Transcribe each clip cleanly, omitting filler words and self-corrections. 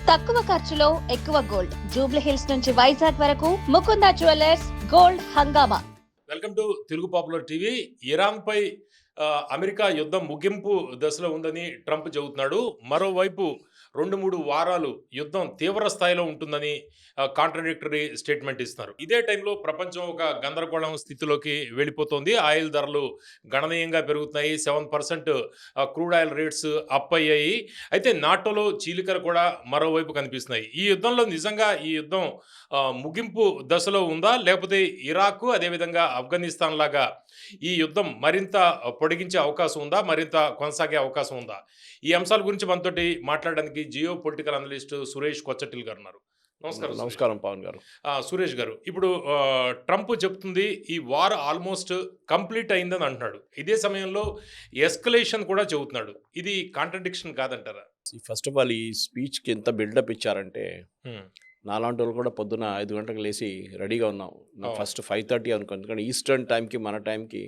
తక్కువ ఖర్చులో ఎక్కువ గోల్డ్. జూబ్లీ హిల్స్ నుంచి వైజాగ్ వరకు ముకుంద జ్యువెలర్స్ గోల్డ్ హంగామా. Welcome to Telugu popular TV. ఇరాన్పై అమెరికా యుద్ధం ముగింపు దశలో ఉందని ట్రంప్ చెబుతున్నాడు. మరోవైపు 2-3 వారాలు యుద్ధం తీవ్ర స్థాయిలో ఉంటుందని కాంట్రడిక్టరీ స్టేట్మెంట్ ఇస్తున్నారు. ఇదే టైంలో ప్రపంచం ఒక గందరగోళం స్థితిలోకి వెళ్ళిపోతుంది. ఆయిల్ ధరలు గణనీయంగా పెరుగుతున్నాయి. 7% క్రూడ్ ఆయిల్ రేట్స్ అప్ అయ్యాయి. అయితే నాటోలో చీలికలు కూడా మరోవైపు కనిపిస్తున్నాయి. ఈ యుద్ధంలో నిజంగా ఈ యుద్ధం ముగింపు దశలో ఉందా, లేకపోతే ఇరాక్ అదేవిధంగా ఆఫ్ఘనిస్తాన్ లాగా ఈ యుద్ధం మరింత పొడిగించే అవకాశం ఉందా, మరింత కొనసాగే అవకాశం ఉందా? ఈ అంశాల గురించి మనతోటి మాట్లాడడానికి జియో పొలిటికల్ అనలిస్ట్ సురేష్ కొచ్చటిల్ గారు ఉన్నారు. నమస్కారం. నమస్కారం పవన్ గారు. సురేష్ గారు, ఇప్పుడు ట్రంప్ చెప్తుంది ఈ వార్ ఆల్మోస్ట్ కంప్లీట్ అయిందని అంటున్నాడు. ఇదే సమయంలో ఎస్కలేషన్ కూడా చెబుతున్నాడు. ఇది కాంట్రడిక్షన్ కాదంటారా? ఫస్ట్ ఆఫ్ ఆల్ ఈ స్పీచ్కి ఎంత బిల్డప్ ఇచ్చారంటే నాలాంటి వాళ్ళు కూడా పొద్దున 5 గంటలకు లేచి రెడీగా ఉన్నాం. ఫస్ట్ 5:30 అనుకోండి, ఎందుకంటే ఈస్టర్న్ టైంకి మన టైంకి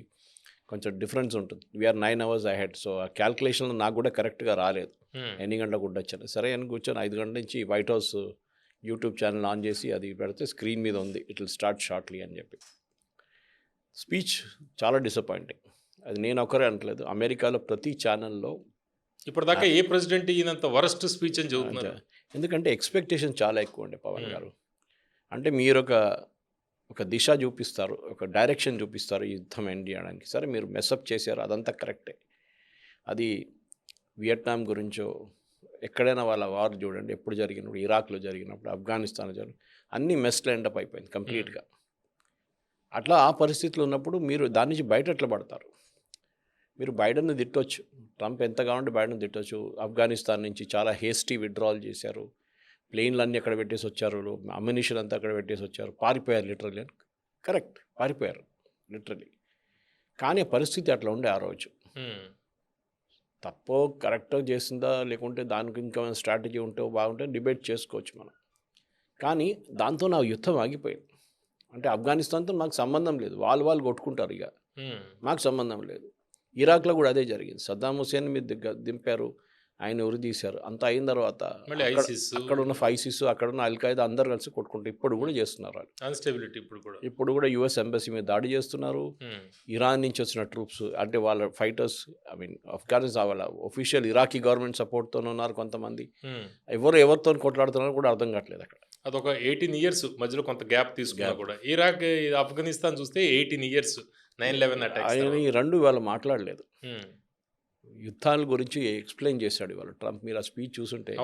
కొంచెం డిఫరెన్స్ ఉంటుంది. We are 9 hours ahead. సో ఆ క్యాల్కులేషన్లో నాకు కూడా కరెక్ట్గా రాలేదు ఎన్ని గంటలకు ఉండొచ్చాను. సరే అని కూర్చొని 5 గంటల నుంచి white house YouTube channel on చేసి అది పెడితే స్క్రీన్ మీద ఉంది ఇట్ విల్ స్టార్ట్ షార్ట్లీ అని చెప్పి. స్పీచ్ చాలా డిసప్పాయింటింగ్. అది నేను ఒకరే అనట్లేదు, అమెరికాలో ప్రతి ఛానల్లో ఇప్పటిదాకా ఏ ప్రెసిడెంట్ ఈయనంత వరస్ట్ స్పీచ్ అని చెబుతున్నారు. ఎందుకంటే ఎక్స్పెక్టేషన్ చాలా ఎక్కువ అండి పవన్ గారు. అంటే మీరు ఒక దిశ చూపిస్తారు, ఒక డైరెక్షన్ చూపిస్తారు ఈ యుద్ధం ఎండ్ చేయడానికి. సరే మీరు మెస్అప్ చేశారు, అదంతా కరెక్టే. అది వియట్నాం గురించో ఎక్కడైనా వాళ్ళ వార్ చూడండి, ఎప్పుడు జరిగినప్పుడు, ఇరాక్లో జరిగినప్పుడు, ఆఫ్ఘనిస్తాన్లో జరిగిన అన్ని మెస్లో ఎండప్ అయిపోయింది కంప్లీట్గా. అట్లా ఆ పరిస్థితులు ఉన్నప్పుడు మీరు దాని నుంచి బయట ఎట్లా పడతారు? మీరు బైడెన్ని తిట్టొచ్చు, ట్రంప్ ఎంత కావాలంటే బైడెన్ తిట్టొచ్చు. ఆఫ్ఘనిస్తాన్ నుంచి చాలా హేస్టీ విత్డ్రాల్ చేశారు, ప్లేన్లు అన్నీ అక్కడ పెట్టేసి వచ్చారు, అమ్యునిషన్ అంతా అక్కడ పెట్టేసి వచ్చారు, పారిపోయారు లిటరల్లీ. కరెక్ట్, పారిపోయారు లిటరల్లీ. కానీ పరిస్థితి అట్లా ఉండే ఆ రోజు. తప్పో కరెక్టో చేసిందా, లేకుంటే దానికి ఇంకా స్ట్రాటజీ ఉంటే బాగుంటే డిబేట్ చేసుకోవచ్చు మనం. కానీ దాంతో నా యుద్ధం ఆగిపోయింది. అంటే ఆఫ్ఘనిస్తాన్తో మాకు సంబంధం లేదు, వాళ్ళు కొట్టుకుంటారు, ఇక మాకు సంబంధం లేదు. ఇరాక్లో కూడా అదే జరిగింది. సద్దాం హుసేన్ మీద దింపారు, ఆయన ఉరిదీశారు. అంత అయిన తర్వాత అక్కడ ఉన్న ఐసిస్, అక్కడ ఉన్న అల్ఖైదా అందరు కలిసి కొట్టుకుంటారు. ఇప్పుడు కూడా చేస్తున్నారు వాళ్ళు. అన్స్టెబిలిటీ ఇప్పుడు కూడా యుఎస్ ఎంబసీ మీద దాడి చేస్తున్నారు. ఇరాన్ నుంచి వచ్చిన ట్రూప్స్, అంటే వాళ్ళ ఫైటర్స్, ఆఫ్ఘనిస్తాన్ వాళ్ళ ఒఫీషియల్ ఇరాకీ గవర్నమెంట్ సపోర్ట్తో ఉన్నారు కొంతమంది. ఎవరితో కొట్లాడుతున్నారో కూడా అర్థం కావట్లేదు అక్కడ. అదొక 18 years మధ్యలో కొంత గ్యాప్ తీసుకున్నా కూడా. ఇరాక్ ఆఫ్ఘనిస్తాన్ చూస్తే 18 years 9/11 అటాక్స్. ఆయన ఈ రెండు వాళ్ళు మాట్లాడలేదు, యుద్ధాల గురించి ఎక్స్ప్లెయిన్ చేశాడు ఇవాళ ట్రంప్. మీరు ఆ స్పీచ్ చూసుంటే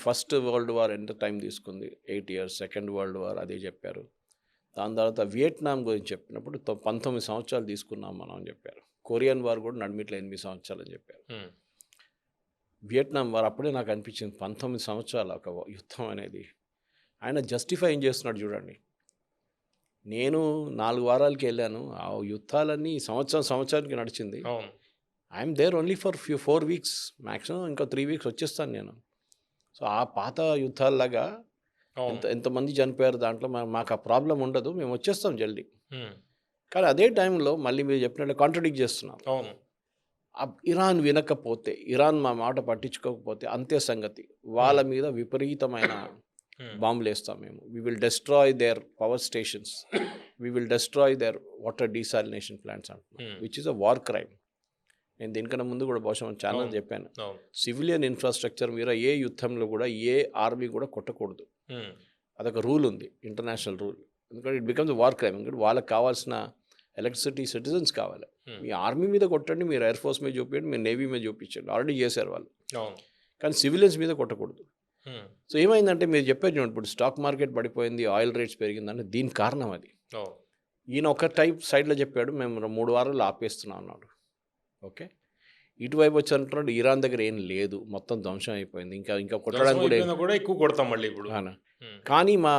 ఫస్ట్ వరల్డ్ వార్ ఎంత టైం తీసుకుంది, 8 years. సెకండ్ వరల్డ్ వార్ అదే చెప్పారు. దాని తర్వాత వియట్నాం గురించి చెప్పినప్పుడు 19 సంవత్సరాలు తీసుకున్నాం మనం అని చెప్పారు. కొరియన్ వార్ కూడా నడిమిట్లో 8 సంవత్సరాలు అని చెప్పారు. వియట్నాం వార్ అప్పుడే నాకు అనిపించింది 19 సంవత్సరాలు ఒక యుద్ధం అనేది. ఆయన జస్టిఫై ఏం చేస్తున్నాడు చూడండి. నేను 4 వారాలకి వెళ్ళాను, ఆ యుద్ధాలన్నీ సంవత్సరానికి నడిచింది. I'm there only for 4 weeks maximum, ఇంకా 3 weeks వచ్చేస్తాను నేను. సో ఆ పాత యుద్ధాలలాగా ఎంతమంది చనిపోయారు దాంట్లో మాకు ఆ ప్రాబ్లం ఉండదు, మేము వచ్చేస్తాం జల్దీ. కానీ అదే టైంలో మళ్ళీ మీరు చెప్పినట్టు కాంట్రడిక్ట్ చేస్తున్నాం. ఇరాన్ వినకపోతే, ఇరాన్ మా మాట పట్టించుకోకపోతే అంతే సంగతి. వాళ్ళ మీద విపరీతమైన బాంబులు వేస్తాం మేము. We will destroy their power stations, we will destroy their water desalination plants అంటున్నాం, which is a war crime. నేను దీనికన్నా ముందు కూడా బహుశా ఛానల్ చెప్పాను, సివిలియన్ ఇన్ఫ్రాస్ట్రక్చర్ మీద ఏ యుద్ధంలో కూడా ఏ ఆర్మీ కూడా కొట్టకూడదు. అదొక రూల్ ఉంది, ఇంటర్నేషనల్ రూల్. ఎందుకంటే ఇట్ బికమ్స్ వార్ క్రైమ్. ఎందుకంటే వాళ్ళకి కావాల్సిన ఎలక్ట్రిసిటీ సిటిజన్స్ కావాలి. మీ ఆర్మీ మీద కొట్టండి, మీరు ఎయిర్ ఫోర్స్ మీద చూపించండి, మీరు నేవీ మీద చూపించండి, ఆల్రెడీ చేశారు వాళ్ళు. కానీ సివిలియన్స్ మీద కొట్టకూడదు. సో ఏమైందంటే మీరు చెప్పారు చూడండి, ఇప్పుడు స్టాక్ మార్కెట్ పడిపోయింది, ఆయిల్ రేట్స్ పెరిగిందంటే దీనికి కారణం అది. ఈయన ఒక టైప్ సైడ్లో చెప్పాడు, మేము 3 వారాలు ఆపేస్తున్నాం అన్నాడు. ఓకే, ఇటువైపు వచ్చి అంటున్నాడు ఇరాన్ దగ్గర ఏం లేదు, మొత్తం ధ్వంసం అయిపోయింది, ఇంకా కొట్టడానికి కూడా ఎక్కువ కొడతాం మళ్ళీ ఇప్పుడు. కానీ మా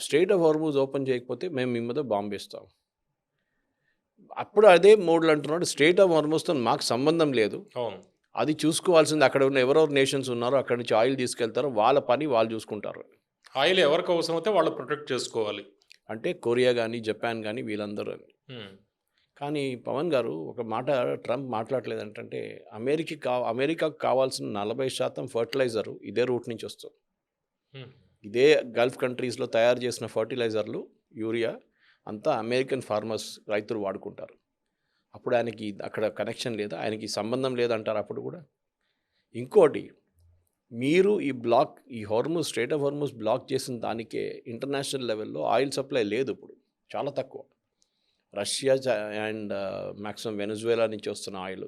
స్ట్రెయిట్ ఆఫ్ హార్మూజ్ ఓపెన్ చేయకపోతే మేము మీ మీద బాంబు వేస్తాం. అప్పుడు అదే మోడ్లు అంటున్నాడు, స్ట్రెయిట్ ఆఫ్ హార్మూజ్తో మాకు సంబంధం లేదు, అది చూసుకోవాల్సింది అక్కడ ఉన్న ఎవరెవరు నేషన్స్ ఉన్నారో అక్కడి నుంచి ఆయిల్ తీసుకెళ్తారో వాళ్ళ పని వాళ్ళు చూసుకుంటారు. ఆయిల్ ఎవరికి అవసరం అయితే వాళ్ళు ప్రొటెక్ట్ చేసుకోవాలి. అంటే కొరియా కానీ జపాన్ కానీ వీళ్ళందరూ. కానీ పవన్ గారు ఒక మాట ట్రంప్ మాట్లాడలేదు ఏంటంటే అమెరికాకు కావాల్సిన 40% ఫర్టిలైజరు ఇదే రూట్ నుంచి వస్తుంది. ఇదే గల్ఫ్ కంట్రీస్లో తయారు చేసిన ఫర్టిలైజర్లు యూరియా అంతా అమెరికన్ ఫార్మర్స్ రైతులు వాడుకుంటారు. అప్పుడు ఆయనకి అక్కడ కనెక్షన్ లేదా, ఆయనకి సంబంధం లేదంటారు అప్పుడు కూడా. ఇంకోటి, మీరు ఈ Hormuz strait of Hormuz block చేసిన దానికే ఇంటర్నేషనల్ లెవెల్లో ఆయిల్ సప్లై లేదు, ఇప్పుడు చాలా తక్కువ. రష్యా అండ్ మ్యాక్సిమం వెనజువేలా నుంచి వస్తున్న ఆయిల్,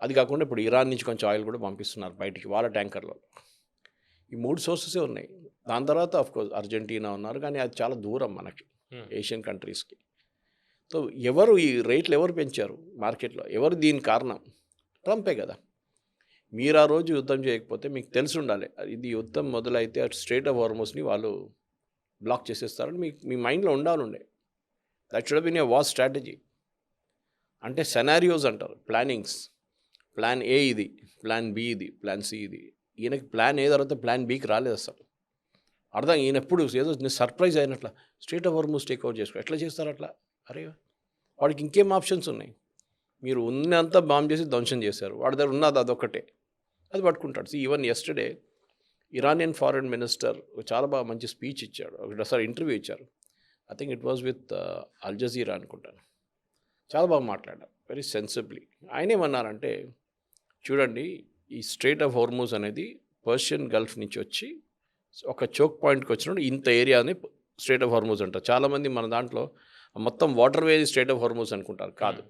అది కాకుండా ఇప్పుడు ఇరాన్ నుంచి కొంచెం ఆయిల్ కూడా పంపిస్తున్నారు బయటికి వాళ్ళ ట్యాంకర్లో. ఈ 3 సోర్సెసే ఉన్నాయి. దాని తర్వాత ఆఫ్కోర్స్ అర్జెంటీనా ఉన్నారు, కానీ అది చాలా దూరం మనకి ఏషియన్ కంట్రీస్కి. సో ఎవరు ఈ రేట్లు ఎవరు పెంచారు మార్కెట్లో? ఎవరు దీని కారణం? ట్రంపే కదా. మీరు ఆ రోజు యుద్ధం చేయకపోతే మీకు తెలిసి ఉండాలి, ఇది యుద్ధం మొదలైతే స్ట్రైట్ ఆఫ్ హార్మూజ్ని వాళ్ళు బ్లాక్ చేసేస్తారని మీ మైండ్లో ఉండాలండే. That should been a war strategy. అంటే సెనారియోస్ అంటారు, ప్లానింగ్స్. ప్లాన్ ఏ ఇది, ప్లాన్ బి ఇది, ప్లాన్ సి ఇది. ఈయనకి ప్లాన్ ఏ తర్వాత ప్లాన్ బికి రాలేదు అసలు. అర్థం, ఈయన ఎప్పుడు ఏదో సర్ప్రైజ్ అయినట్ల strait of Hormuz take over చేసుకో. ఎట్లా చేస్తారు అట్లా? అరే వాడికి ఇంకేం ఆప్షన్స్ ఉన్నాయి? మీరు ఉన్నంత బాంబ్ చేసి ధ్వంసం చేశారు, వాడి దగ్గర ఉన్నది అదొక్కటే, అది పట్టుకుంటాడు. Even yesterday Iranian foreign minister చాలా బాగా మంచి స్పీచ్ ఇచ్చాడు, ఒకసారి ఇంటర్వ్యూ ఇచ్చారు. I think it was with Al Jazeera అనుకుంటాను. చాలా బాగా మాట్లాడారు, వెరీ సెన్సిబ్లీ. ఆయన ఏమన్నారంటే, చూడండి, ఈ స్ట్రైట్ ఆఫ్ హార్మూజ్ అనేది పర్షియన్ గల్ఫ్ నుంచి వచ్చి ఒక చోక్ పాయింట్కి వచ్చినప్పుడు ఇంత ఏరియాని స్ట్రైట్ ఆఫ్ హార్మూజ్ అంటారు. చాలామంది మన దాంట్లో మొత్తం water way straight of Hormuz అనుకుంటారు, కాదు.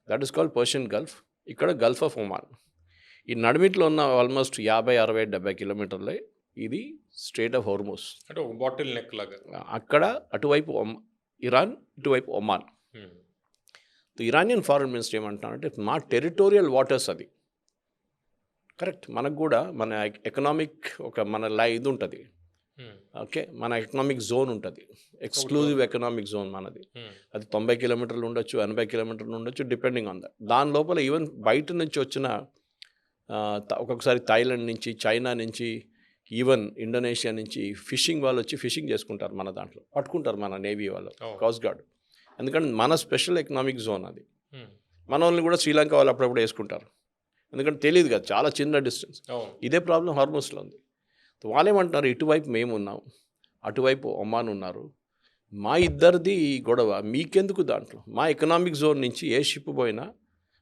That is called Persian Gulf. ఇక్కడ గల్ఫ్ ఆఫ్ ఒమాన్. ఈ నడిమిట్లో ఉన్న ఆల్మోస్ట్ 50, 60, 70 కిలోమీటర్లే ఇది స్ట్రైట్ ఆఫ్ హార్మూజ్. అంటే ఒక బాటిల్ నెక్ లాగా. అక్కడ అటువైపు ఇరాన్, ఇటువైపు ఒమాన్. ఇరానియన్ ఫారెన్ మినిస్టర్ ఏమంటున్నారంటే, మా టెరిటోరియల్ వాటర్స్ అది. కరెక్ట్, మనకు కూడా మన ఎకనామిక్ మన ఇది ఉంటుంది, ఓకే, మన ఎకనామిక్ జోన్ ఉంటుంది, ఎక్స్క్లూజివ్ ఎకనామిక్ జోన్ మనది. అది 90 కిలోమీటర్లు ఉండొచ్చు, 80 కిలోమీటర్లు ఉండొచ్చు, డిపెండింగ్ ఆన్ దట్. దాని లోపల ఈవెన్ బయట నుంచి వచ్చిన ఒక్కొక్కసారి థాయిలాండ్ నుంచి, చైనా నుంచి, ఈవెన్ ఇండోనేషియా నుంచి ఫిషింగ్ వాళ్ళు వచ్చి ఫిషింగ్ చేసుకుంటారు మన దాంట్లో, పట్టుకుంటారు మన నేవీ వాళ్ళు, కోస్ట్ గార్డ్. ఎందుకంటే మన స్పెషల్ ఎకనామిక్ జోన్ అది. మన వాళ్ళని కూడా శ్రీలంక వాళ్ళు అప్పుడప్పుడు వేసుకుంటారు, ఎందుకంటే తెలియదు కదా, చాలా చిన్న డిస్టెన్స్. ఇదే ప్రాబ్లం హార్మూజ్లో ఉంది. వాళ్ళు ఏమంటున్నారు, ఇటువైపు మేము ఉన్నాం, అటువైపు ఒమాన్ ఉన్నారు, మా ఇద్దరిది గొడవ మీకెందుకు దాంట్లో? మా ఎకనామిక్ జోన్ నుంచి ఏ షిప్ పోయినా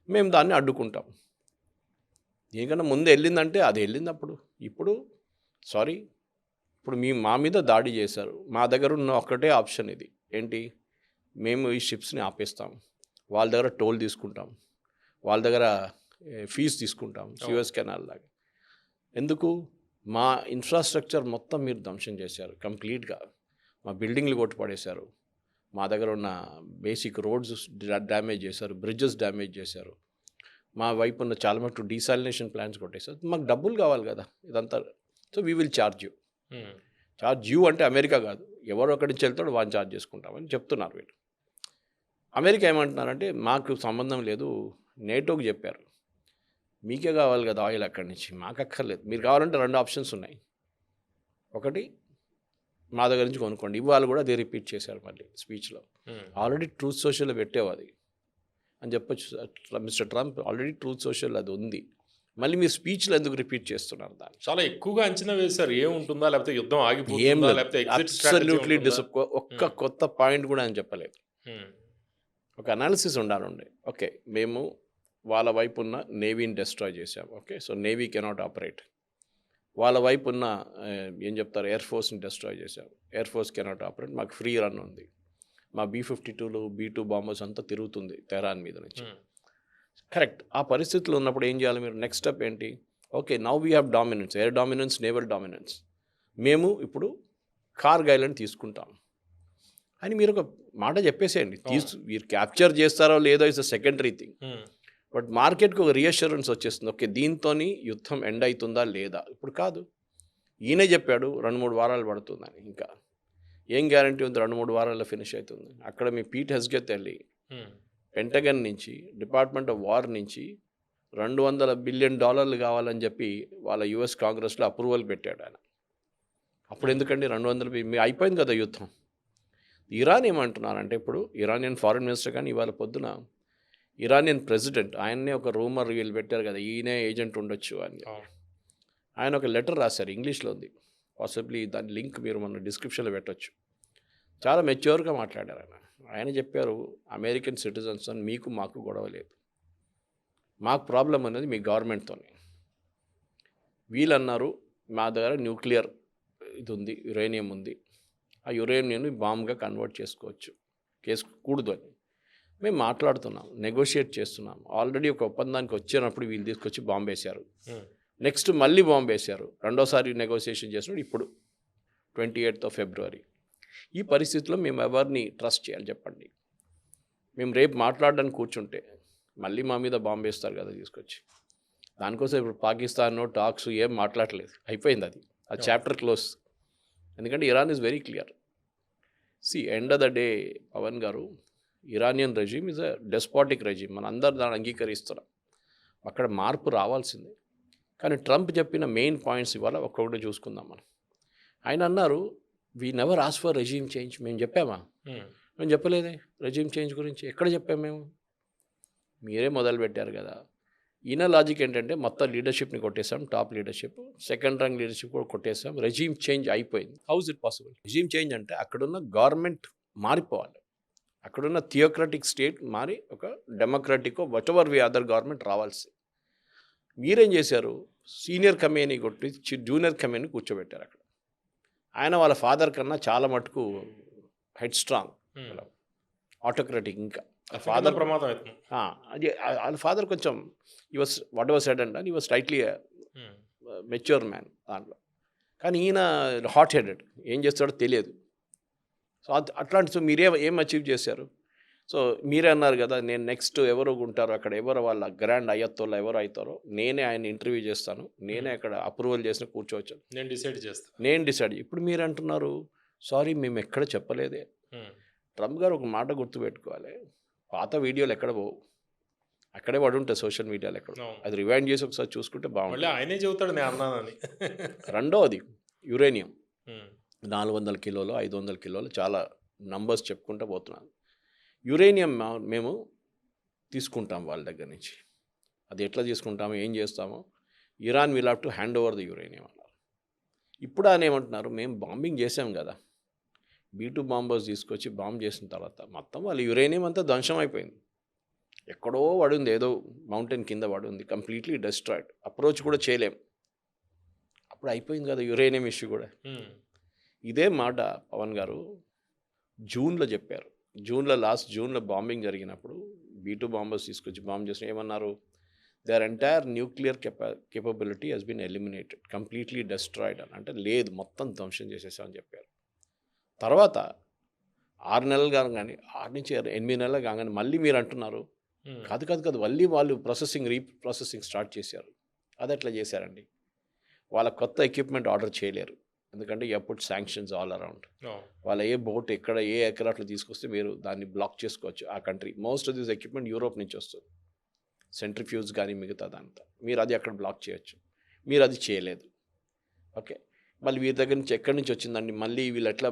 మేము దాన్ని అడ్డుకుంటాం. దీనికన్నా ముందు వెళ్ళిందంటే అది వెళ్ళింది అప్పుడు. ఇప్పుడు సారీ, ఇప్పుడు మా మీద దాడి చేశారు, మా దగ్గర ఉన్న ఒక్కటే ఆప్షన్ ఇది ఏంటి, మేము ఈ షిప్స్ని ఆపేస్తాం, వాళ్ళ దగ్గర టోల్ తీసుకుంటాం, వాళ్ళ దగ్గర ఫీజు తీసుకుంటాం, సూయజ్ కెనాల్ లాగా. ఎందుకు? మా ఇన్ఫ్రాస్ట్రక్చర్ మొత్తం మీరు ధ్వంసం చేశారు కంప్లీట్గా, మా బిల్డింగ్లు కొట్టుపడేశారు, మా దగ్గర ఉన్న బేసిక్ రోడ్స్ డ్యామేజ్ చేశారు, బ్రిడ్జెస్ డ్యామేజ్ చేశారు, మా వైపు ఉన్న చాలా మటుకు డీసాలినేషన్ ప్లాంట్స్ కొట్టేశారు, మాకు డబ్బులు కావాలి కదా ఇదంతా. So we will charge you అంటే అమెరికా కాదు, ఎవరు అక్కడి నుంచి వెళ్తాడో వాడిని ఛార్జ్ చేసుకుంటామని చెప్తున్నారు వీళ్ళు. అమెరికా ఏమంటున్నారంటే, మాకు సంబంధం లేదు, నేటోకి చెప్పారు, మీకే కావాలి కదా ఆయిల్ అక్కడి నుంచి, మాకు అక్కర్లేదు, మీరు కావాలంటే 2 ఆప్షన్స్ ఉన్నాయి, ఒకటి మా దగ్గర నుంచి కొనుక్కోండి. ఇవాళ కూడా అదే రిపీట్ చేశారు మళ్ళీ స్పీచ్లో. ఆల్రెడీ ట్రూత్ సోషల్లో పెట్టేవు అది అని చెప్పొచ్చు. Mister Trump already truth social అది ఉంది, మళ్ళీ మీరు స్పీచ్లో ఎందుకు రిపీట్ చేస్తున్నారు దాన్ని? చాలా ఎక్కువగా అంచనా వేశారు, ఏముంటుందా, లేకపోతే యుద్ధం ఏం అబ్సల్యూట్లీ ఒక్క కొత్త పాయింట్ కూడా అని చెప్పలేదు. ఒక అనాలిసిస్ ఉండాలండి. ఓకే, మేము వాళ్ళ వైపు ఉన్న నేవీని డిస్ట్రాయ్ చేసాం, okay, so navy cannot operate. వాళ్ళ వైపు ఉన్న ఏం చెప్తారు, ఎయిర్ ఫోర్స్ని డిస్ట్రాయ్ చేసాం, ఎయిర్ ఫోర్స్ కెనాట్ ఆపరేట్, మాకు ఫ్రీ రన్ ఉంది, మా B-52లు B-2 బాంబర్స్ అంతా తిరుగుతుంది తెహరాన్ మీద నుంచి. కరెక్ట్, ఆ పరిస్థితుల్లో ఉన్నప్పుడు ఏం చేయాలి మీరు? నెక్స్ట్ స్టెప్ ఏంటి? Okay, now we have dominance, air dominance, naval dominance, మేము ఇప్పుడు కార్గ్ ఐలాండ్ తీసుకుంటాం అని మీరు ఒక మాట చెప్పేసేయండి. మీరు క్యాప్చర్ చేస్తారో లేదో is a secondary thing, but మార్కెట్కి ఒక రీఅష్యూరెన్స్ వచ్చేస్తుంది, ఓకే దీంతో యుద్ధం ఎండ్ అవుతుందా లేదా. ఇప్పుడు కాదు, ఈయనే చెప్పాడు 2-3 వారాలు పడుతుందని. ఇంకా ఏం గ్యారంటీ ఉంది 2-3 వారాల్లో ఫినిష్ అవుతుంది? అక్కడ మీ పీట్ హెస్గెత్ వెళ్ళి పెంటగన్ నుంచి, డిపార్ట్మెంట్ ఆఫ్ వార్ నుంచి $200 బిలియన్ కావాలని చెప్పి వాళ్ళ US కాంగ్రెస్లో అప్రూవల్ పెట్టాడు ఆయన. అప్పుడు ఎందుకండి 200 అయిపోయింది కదా యుద్ధం. ఇరాన్ ఏమంటున్నారంటే ఇప్పుడు ఇరానియన్ ఫారిన్ మినిస్టర్ కానీ ఇవాళ పొద్దున ఇరానియన్ ప్రెసిడెంట్ ఆయన్నే ఒక రూమర్ వీళ్ళు పెట్టారు కదా, ఈయనే ఏజెంట్ ఉండొచ్చు అని. ఆయన ఒక లెటర్ రాశారు, ఇంగ్లీష్లో ఉంది, పాసిబ్లీ దాని లింక్ మీరు మన డిస్క్రిప్షన్లో పెట్టవచ్చు. చాలా మెచ్యూర్గా మాట్లాడారు ఆయన. ఆయన చెప్పారు, అమెరికన్ సిటిజన్స్ అని మీకు మాకు గొడవ లేదు, మాకు ప్రాబ్లం అనేది మీ గవర్నమెంట్తోనే. వీళ్ళు అన్నారు మా దగ్గర న్యూక్లియర్ ఇది ఉంది, యురేనియం ఉంది, ఆ యురేనియంని బాంబ్గా కన్వర్ట్ చేసుకోకూడదు అని మేము మాట్లాడుతున్నాం, నెగోషియేట్ చేస్తున్నాం. ఆల్రెడీ ఒక ఒప్పందానికి వచ్చినప్పుడు వీళ్ళు తీసుకొచ్చి బాంబు వేశారు, నెక్స్ట్ మళ్ళీ బాంబు వేశారు, రెండోసారి నెగోషియేషన్ చేసినప్పుడు ఇప్పుడు 28th ఫిబ్రవరి. ఈ పరిస్థితిలో మేము ఎవరిని ట్రస్ట్ చేయాలి చెప్పండి? మేము రేపు మాట్లాడడానికి కూర్చుంటే మళ్ళీ మా మీద బాంబు వేస్తారు కదా తీసుకొచ్చి. దానికోసం ఇప్పుడు పాకిస్తాన్ టాక్స్ ఏం మాట్లాడలేదు, అయిపోయింది అది, ఆ చాప్టర్ క్లోజ్. ఎందుకంటే Iran is very clear. End of the day Pavan garu, Iranian regime is a despotic regime, మన అందరు దాన్ని అంగీకరిస్తున్నాం, అక్కడ మార్పు రావాల్సిందే. కానీ ట్రంప్ చెప్పిన మెయిన్ పాయింట్స్ ఇవాళ ఒక్కొక్కటి చూసుకుందాం మనం. ఆయన అన్నారు, we never ask for regime change. మేము చెప్పామా? మేము చెప్పలేదే రెజీమ్ చేంజ్ గురించి, ఎక్కడ చెప్పాము మేము? మీరే మొదలు పెట్టారు కదా. ఈయన లాజిక్ ఏంటంటే మొత్తం లీడర్షిప్ని కొట్టేసాం, top leadership, second rank leadership కూడా కొట్టేసాం, రెజీమ్ చేంజ్ అయిపోయింది. How is it possible? Regime change అంటే అక్కడున్న గవర్నమెంట్ మారిపోవాలి, అక్కడున్న థియోక్రటిక్ స్టేట్ మారి ఒక democratic whatever we other government రావాల్సి. మీరేం చేశారు? సీనియర్ కమేని కొట్టి జూనియర్ కమేని కూర్చోబెట్టారు అక్కడ. ఆయన వాళ్ళ ఫాదర్ కన్నా చాలా మటుకు హెడ్ స్ట్రాంగ్, ఆటోక్రటిక్. ఇంకా ఫాదర్ ప్రమాదం అది వాళ్ళ ఫాదర్ కొంచెం ఈ was what ever said and ఈ వాస్ స్లైట్లీ మెచ్యూర్ మ్యాన్ దాంట్లో. కానీ ఈయన హాట్ హెడెడ్, ఏం చేస్తాడో తెలియదు. సో అట్లాంటి సో మీరే ఏం అచీవ్ చేశారు? సో మీరే అన్నారు కదా, నేను నెక్స్ట్ ఎవరు ఉంటారో అక్కడ, ఎవరు వాళ్ళ గ్రాండ్ అయ్యత్తోళ్ళు ఎవరు అవుతారో నేనే ఆయన ఇంటర్వ్యూ చేస్తాను, నేనే అక్కడ అప్రూవల్ చేసిన కూర్చోవచ్చు, నేను డిసైడ్. ఇప్పుడు మీరు అంటున్నారు, సారీ మేము ఎక్కడ చెప్పలేదే. ట్రంప్ గారు ఒక మాట గుర్తుపెట్టుకోవాలి, పాత వీడియోలు ఎక్కడ పోవు, అక్కడే పడి ఉంటాయి సోషల్ మీడియాలో ఎక్కడ. అది రివైండ్ చేసి ఒకసారి చూసుకుంటే బాగుంటుంది. ఆయనే చెబుతాడు నేను అన్నానని. రెండవది యురేనియం 400 కిలోలు 500 కిలోలు చాలా నంబర్స్ చెప్పుకుంటూ పోతున్నాను. యురేనియం మేము తీసుకుంటాం వాళ్ళ దగ్గర నుంచి. అది ఎట్లా తీసుకుంటామో ఏం చేస్తామో, Iran will have to hand over the uranium అన్నారు. ఇప్పుడు ఆయన ఏమంటున్నారు, మేము బాంబింగ్ చేసాం కదా, B2 బాంబర్స్ తీసుకొచ్చి బాంబ్ చేసిన తర్వాత మొత్తం వాళ్ళ యురేనియం అంతా ధ్వంసం అయిపోయింది, ఎక్కడో పడుంది, ఏదో మౌంటైన్ కింద పడుంది, కంప్లీట్లీ డిస్ట్రాయిడ్, అప్రోచ్ కూడా చేయలేం. అప్పుడు అయిపోయింది కదా యురేనియం ఇష్యూ కూడా. ఇదే మాట పవన్ గారు జూన్లో చెప్పారు. లాస్ట్ జూన్లో బాంబింగ్ జరిగినప్పుడు B2 బాంబర్స్ తీసుకొచ్చి బాంబ్ చేసిన ఏమన్నారు, their entire nuclear capability has been eliminated, completely destroyed అని. అంటే లేదు, మొత్తం ధ్వంసం చేసేసామని చెప్పారు. తర్వాత 6 నెలలు కాగానే 6 నుంచి 8 నెలలు కాగానే మళ్ళీ మీరు అంటున్నారు, కాదు మళ్ళీ వాళ్ళు రీప్రాసెసింగ్ స్టార్ట్ చేశారు. అది ఎట్లా చేశారండి? వాళ్ళ కొత్త ఎక్విప్మెంట్ ఆర్డర్ చేయలేరు, ఎందుకంటే ఎప్పుడు శాంక్షన్స్ ఆల్ అరౌండ్. వాళ్ళ ఏ బోట్ ఎక్కడ ఏ ఎకరాట్లు తీసుకొస్తే మీరు దాన్ని బ్లాక్ చేసుకోవచ్చు ఆ country. Most of this equipment Europe నుంచి వస్తుంది, సెంట్రిఫ్యూజ్ కానీ మిగతా దాంతో. మీరు అది అక్కడ బ్లాక్ చేయొచ్చు, మీరు అది చేయలేదు. ఓకే, మళ్ళీ వీరి దగ్గర నుంచి ఎక్కడి నుంచి వచ్చిందండి? మళ్ళీ వీళ్ళు ఎట్లా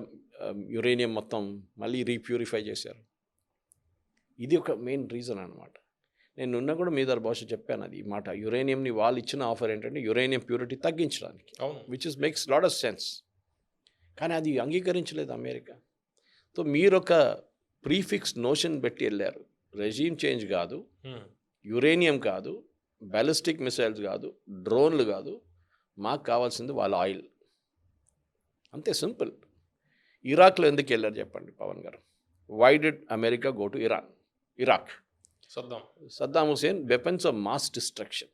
యురేనియం మొత్తం మళ్ళీ రీప్యూరిఫై చేశారు? ఇది ఒక మెయిన్ రీజన్ అనమాట. నేను నిన్న కూడా మీ దగ్గర భాష చెప్పాను అది ఈ మాట. యురేనియంని వాళ్ళు ఇచ్చిన ఆఫర్ ఏంటంటే యురేనియం ప్యూరిటీ తగ్గించడానికి, which is makes lot of sense. కానీ అది అంగీకరించలేదు అమెరికా. సో మీరు ఒక ప్రీఫిక్స్ నోషన్ పెట్టి వెళ్ళారు. రెజీమ్ చేంజ్ కాదు, యురేనియం కాదు, బ్యాలిస్టిక్ మిసైల్స్ కాదు, డ్రోన్లు కాదు, మాకు కావాల్సింది వాళ్ళ ఆయిల్. అంతే సింపుల్. ఇరాక్లో ఎందుకు వెళ్ళారు చెప్పండి Pavan garu? Why did America go to Iraq? Saddam Hussein weapons of mass destruction.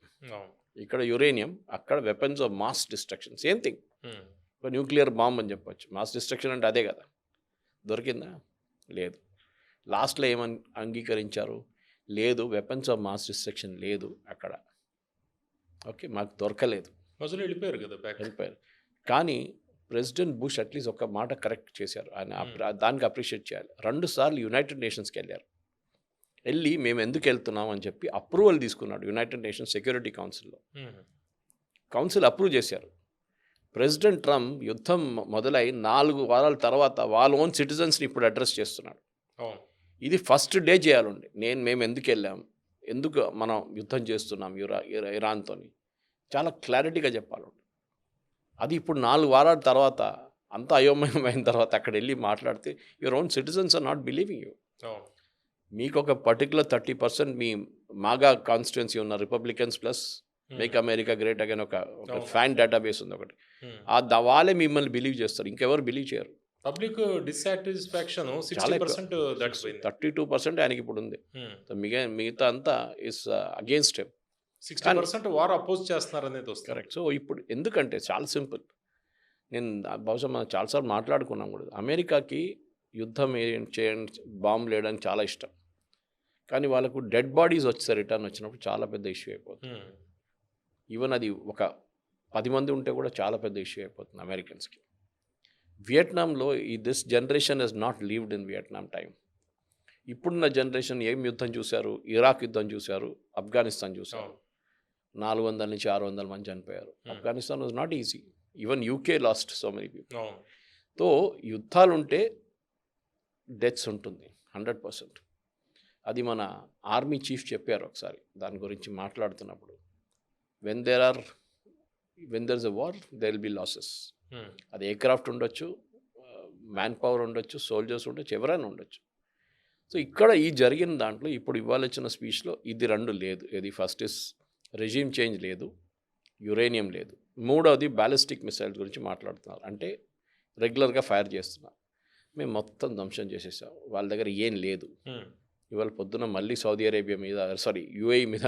ఇక్కడ యురేనియం, అక్కడ weapons of mass destruction, same thing. Nuclear bomb అని చెప్పొచ్చు. మాస్ డిస్ట్రక్షన్ అంటే అదే కదా. దొరికిందా? లేదు. లాస్ట్లో ఏమని అంగీకరించారు? లేదు, వెపన్స్ ఆఫ్ మాస్ డిస్ట్రక్షన్ లేదు అక్కడ. ఓకే, మాకు దొరకలేదు, వెళ్ళిపోయారు. కానీ ప్రెసిడెంట్ బుష్ అట్లీస్ట్ ఒక మాట కరెక్ట్ చేశారు, ఆయన దానికి అప్రిషియేట్ చేయాలి. 2 సార్లు యునైటెడ్ నేషన్స్కి వెళ్ళారు. వెళ్ళి మేము ఎందుకు వెళ్తున్నాం అని చెప్పి అప్రూవల్ తీసుకున్నాడు యునైటెడ్ నేషన్స్ సెక్యూరిటీ కౌన్సిల్లో. కౌన్సిల్ అప్రూవ్ చేశారు. ప్రెసిడెంట్ ట్రంప్ యుద్ధం మొదలై 4 వారాల తర్వాత వాళ్ళ ఓన్ సిటిజన్స్ని ఇప్పుడు అడ్రస్ చేస్తున్నాడు. అవును. ఇది ఫస్ట్ డే చేయాలండి. మేము ఎందుకు వెళ్ళాం, ఎందుకు మనం యుద్ధం చేస్తున్నాం ఇరాన్తోని చాలా క్లారిటీగా చెప్పాలండి. అది ఇప్పుడు 4 వారాల తర్వాత అంత అయోమయమైన తర్వాత అక్కడ వెళ్ళి మాట్లాడితే your own citizens are not believing you. అవును. మీకు ఒక పర్టికులర్ 30% మీ మాగా కాన్స్టిట్యున్సీ ఉన్న Republicans plus make America great again ఒక ఫ్యాన్ డేటాబేస్ ఉంది ఒకటి. వాళ్ళే మిమ్మల్ని బిలీవ్ చేస్తారు, ఇంకెవరు బిలీవ్ చేయరు. పబ్లిక్ డిస్సాటిస్ఫాక్షన్ 60% దాటిపోయింది. 32% ఆయనకి ఇప్పుడు ఉంది. మిగతా అంతా is against him. 60% war oppose చేస్తున్నారు అనేది వస్తుంది. కరెక్ట్. సో ఇప్పుడు ఎందుకంటే చాలా సింపుల్. నేను బహుశా మనం చాలాసార్లు మాట్లాడుకున్నాం కూడా. అమెరికాకి యుద్ధం చేయండి, బాంబులు వేయడానికి చాలా ఇష్టం. కానీ వాళ్ళకు డెడ్ బాడీస్ వచ్చే రిటర్న్ వచ్చినప్పుడు చాలా పెద్ద ఇష్యూ అయిపోతుంది. ఈవెన్ అది ఒక 10 మంది ఉంటే కూడా చాలా పెద్ద ఇష్యూ అయిపోతుంది అమెరికన్స్కి. వియట్నాంలో this generation has not lived in Vietnam time. ఇప్పుడున్న జనరేషన్ ఏం యుద్ధం చూశారు? ఇరాక్ యుద్ధం చూశారు, ఆఫ్ఘనిస్తాన్ చూశారు. 400 నుంచి 600 మంది చనిపోయారు. Afghanistan was not easy. Even UK last so many people. తో యుద్ధాలు ఉంటే డెత్స్ ఉంటుంది 100%. అది మన ఆర్మీ చీఫ్ చెప్పారు ఒకసారి దాని గురించి మాట్లాడుతున్నప్పుడు. When there is a war there will be losses. అది ఎయిర్క్రాఫ్ట్ ఉండొచ్చు, మ్యాన్ పవర్ ఉండొచ్చు, సోల్జర్స్ ఉండొచ్చు, ఎవరైనా ఉండొచ్చు. సో ఇక్కడ ఈ జరిగిన దాంట్లో ఇప్పుడు ఇవాళ ఇచ్చిన స్పీచ్లో ఇది 2 లేదు. ఇది ఫస్ట్ ఇస్ రెజీమ్ చేంజ్ లేదు, యురేనియం లేదు. 3వది బ్యాలిస్టిక్ మిసైల్స్ గురించి మాట్లాడుతున్నారు. అంటే రెగ్యులర్గా ఫైర్ చేస్తున్నారు. మేము మొత్తం ధ్వంసం చేసేసాం, వాళ్ళ దగ్గర ఏం లేదు. ఇవాళ పొద్దున మళ్ళీ సౌదీ అరేబియా మీద యుఏఈ మీద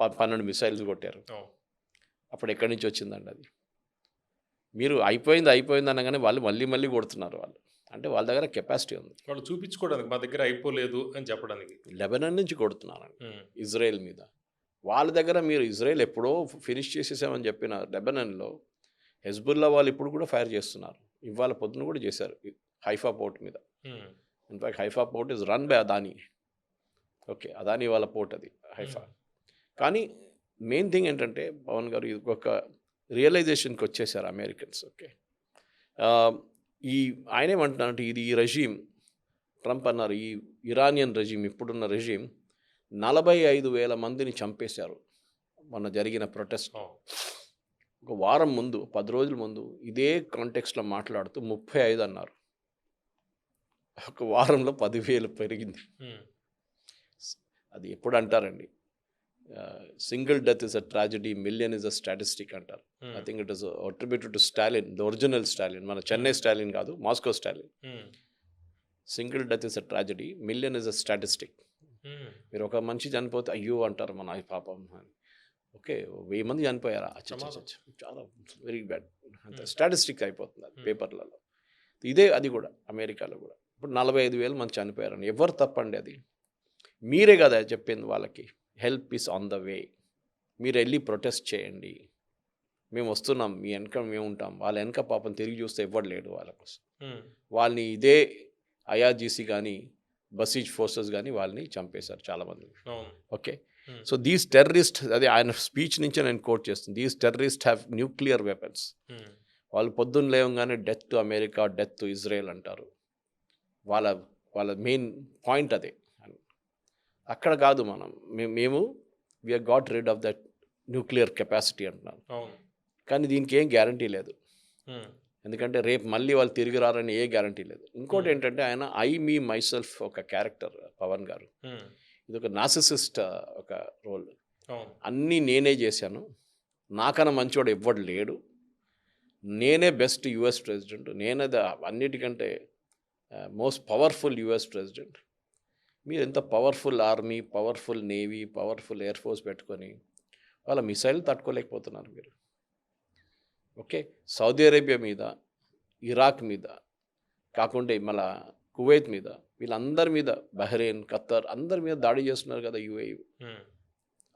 12 మిసైల్స్ కొట్టారు. అప్పుడు ఎక్కడి నుంచి వచ్చిందండి అది? మీరు అయిపోయింది అనగానే వాళ్ళు మళ్ళీ కొడుతున్నారు వాళ్ళు. అంటే వాళ్ళ దగ్గర కెపాసిటీ ఉంది, వాళ్ళు చూపించుకోవడానికి మా దగ్గర అయిపోలేదు అని చెప్పడానికి. లెబనాన్ నుంచి కొడుతున్నారండి ఇజ్రాయెల్ మీద. వాళ్ళ దగ్గర మీరు ఇజ్రాయెల్ ఎప్పుడో ఫినిష్ చేసేసామని చెప్పిన లెబనాన్లో హెజ్బుల్లా వాళ్ళు ఇప్పుడు కూడా ఫైర్ చేస్తున్నారు. ఇవాళ పొద్దున కూడా చేశారు హైఫా పోర్ట్ మీద. In fact Haifa port is run by Adani. Okay, Adani వాళ్ళ పోర్ట్ అది హైఫా. కానీ మెయిన్ థింగ్ ఏంటంటే పవన్ గారు ఇది ఒక రియలైజేషన్కి వచ్చేసారు అమెరికన్స్. ఓకే, ఆయన ఏమంటున్నారంటే ఇది ఈ రెజీమ్, ట్రంప్ అన్నారు, ఈ ఇరానియన్ రెజీమ్ ఇప్పుడున్న రెజీమ్ 45,000 మందిని చంపేశారు మొన్న జరిగిన ప్రొటెస్ట్. ఒక వారం ముందు 10 రోజుల ముందు ఇదే కాంటెక్స్ట్లో మాట్లాడుతూ 35 అన్నారు. ఒక వారంలో 10,000 పెరిగింది. అది ఎప్పుడు అంటారండి, single death is a tragedy, million is a statistic అంటారు. I think it is attributed to Stalin, the original Stalin, మన చెన్నై స్టాలిన్ కాదు, Moscow Stalin. Single death is a tragedy, million is a statistic. మీరు ఒక మనిషి చనిపోతే అయ్యో అంటారు మన పాపం అని. ఓకే, 1000 మంది చనిపోయారా, చాలా వెరీ బ్యాడ్ స్టాటిస్టిక్ అయిపోతుంది అది పేపర్లలో. ఇదే అది కూడా అమెరికాలో కూడా ఇప్పుడు 45,000 మంది చనిపోయారని. ఎవరు తప్పండి అది? మీరే కదా చెప్పింది వాళ్ళకి, హెల్ప్ ఈస్ ఆన్ ద వే, మీరు వెళ్ళి ప్రొటెస్ట్ చేయండి, మేము వస్తున్నాం, మీ వెనక మేము ఉంటాం. వాళ్ళ వెనక పాపం తిరిగి చూస్తే ఎవ్వడు లేడు వాళ్ళ కోసం. వాళ్ళని ఇదే ఐఆర్జీసీ కానీ బసీజ్ ఫోర్సెస్ కానీ వాళ్ళని చంపేశారు చాలామంది. ఓకే, సో దీస్ టెర్రరిస్ట్, అది ఆయన స్పీచ్ నుంచే నేను కోట్ చేస్తుంది, these terrorist have nuclear weapons. వాళ్ళు పొద్దున్న లేవగానే death to America, death to Israel అంటారు. వాళ్ళ మెయిన్ పాయింట్ అదే. అక్కడ కాదు మేము we're got rid of that nuclear capacity అంటున్నారు. కానీ దీనికి ఏం గ్యారంటీ లేదు, ఎందుకంటే రేపు మళ్ళీ వాళ్ళు తిరిగి రారని ఏ గ్యారంటీ లేదు. ఇంకోటి ఏంటంటే ఆయన మీ మైసెల్ఫ్ ఒక క్యారెక్టర్ పవన్ గారు, ఇది ఒక నార్సిసిస్ట్ ఒక రోల్. అన్నీ నేనే చేశాను, నాకన్నా మంచివాడు ఎవ్వడు లేడు, నేనే బెస్ట్ యుఎస్ ప్రెసిడెంట్, నేనే అన్నిటికంటే మోస్ట్ పవర్ఫుల్ యుఎస్ ప్రెసిడెంట్. మీరు ఎంత powerful army, powerful navy, powerful air force పెట్టుకొని వాళ్ళ మిసైల్ తట్టుకోలేకపోతున్నారు మీరు. ఓకే, సౌదీ అరేబియా మీద, ఇరాక్ మీద కాకుండా మళ్ళా కువైత్ మీద, వీళ్ళందరి మీద, బహ్రెయిన్, ఖత్తర్ అందరి మీద దాడి చేస్తున్నారు కదా యుఏఈ,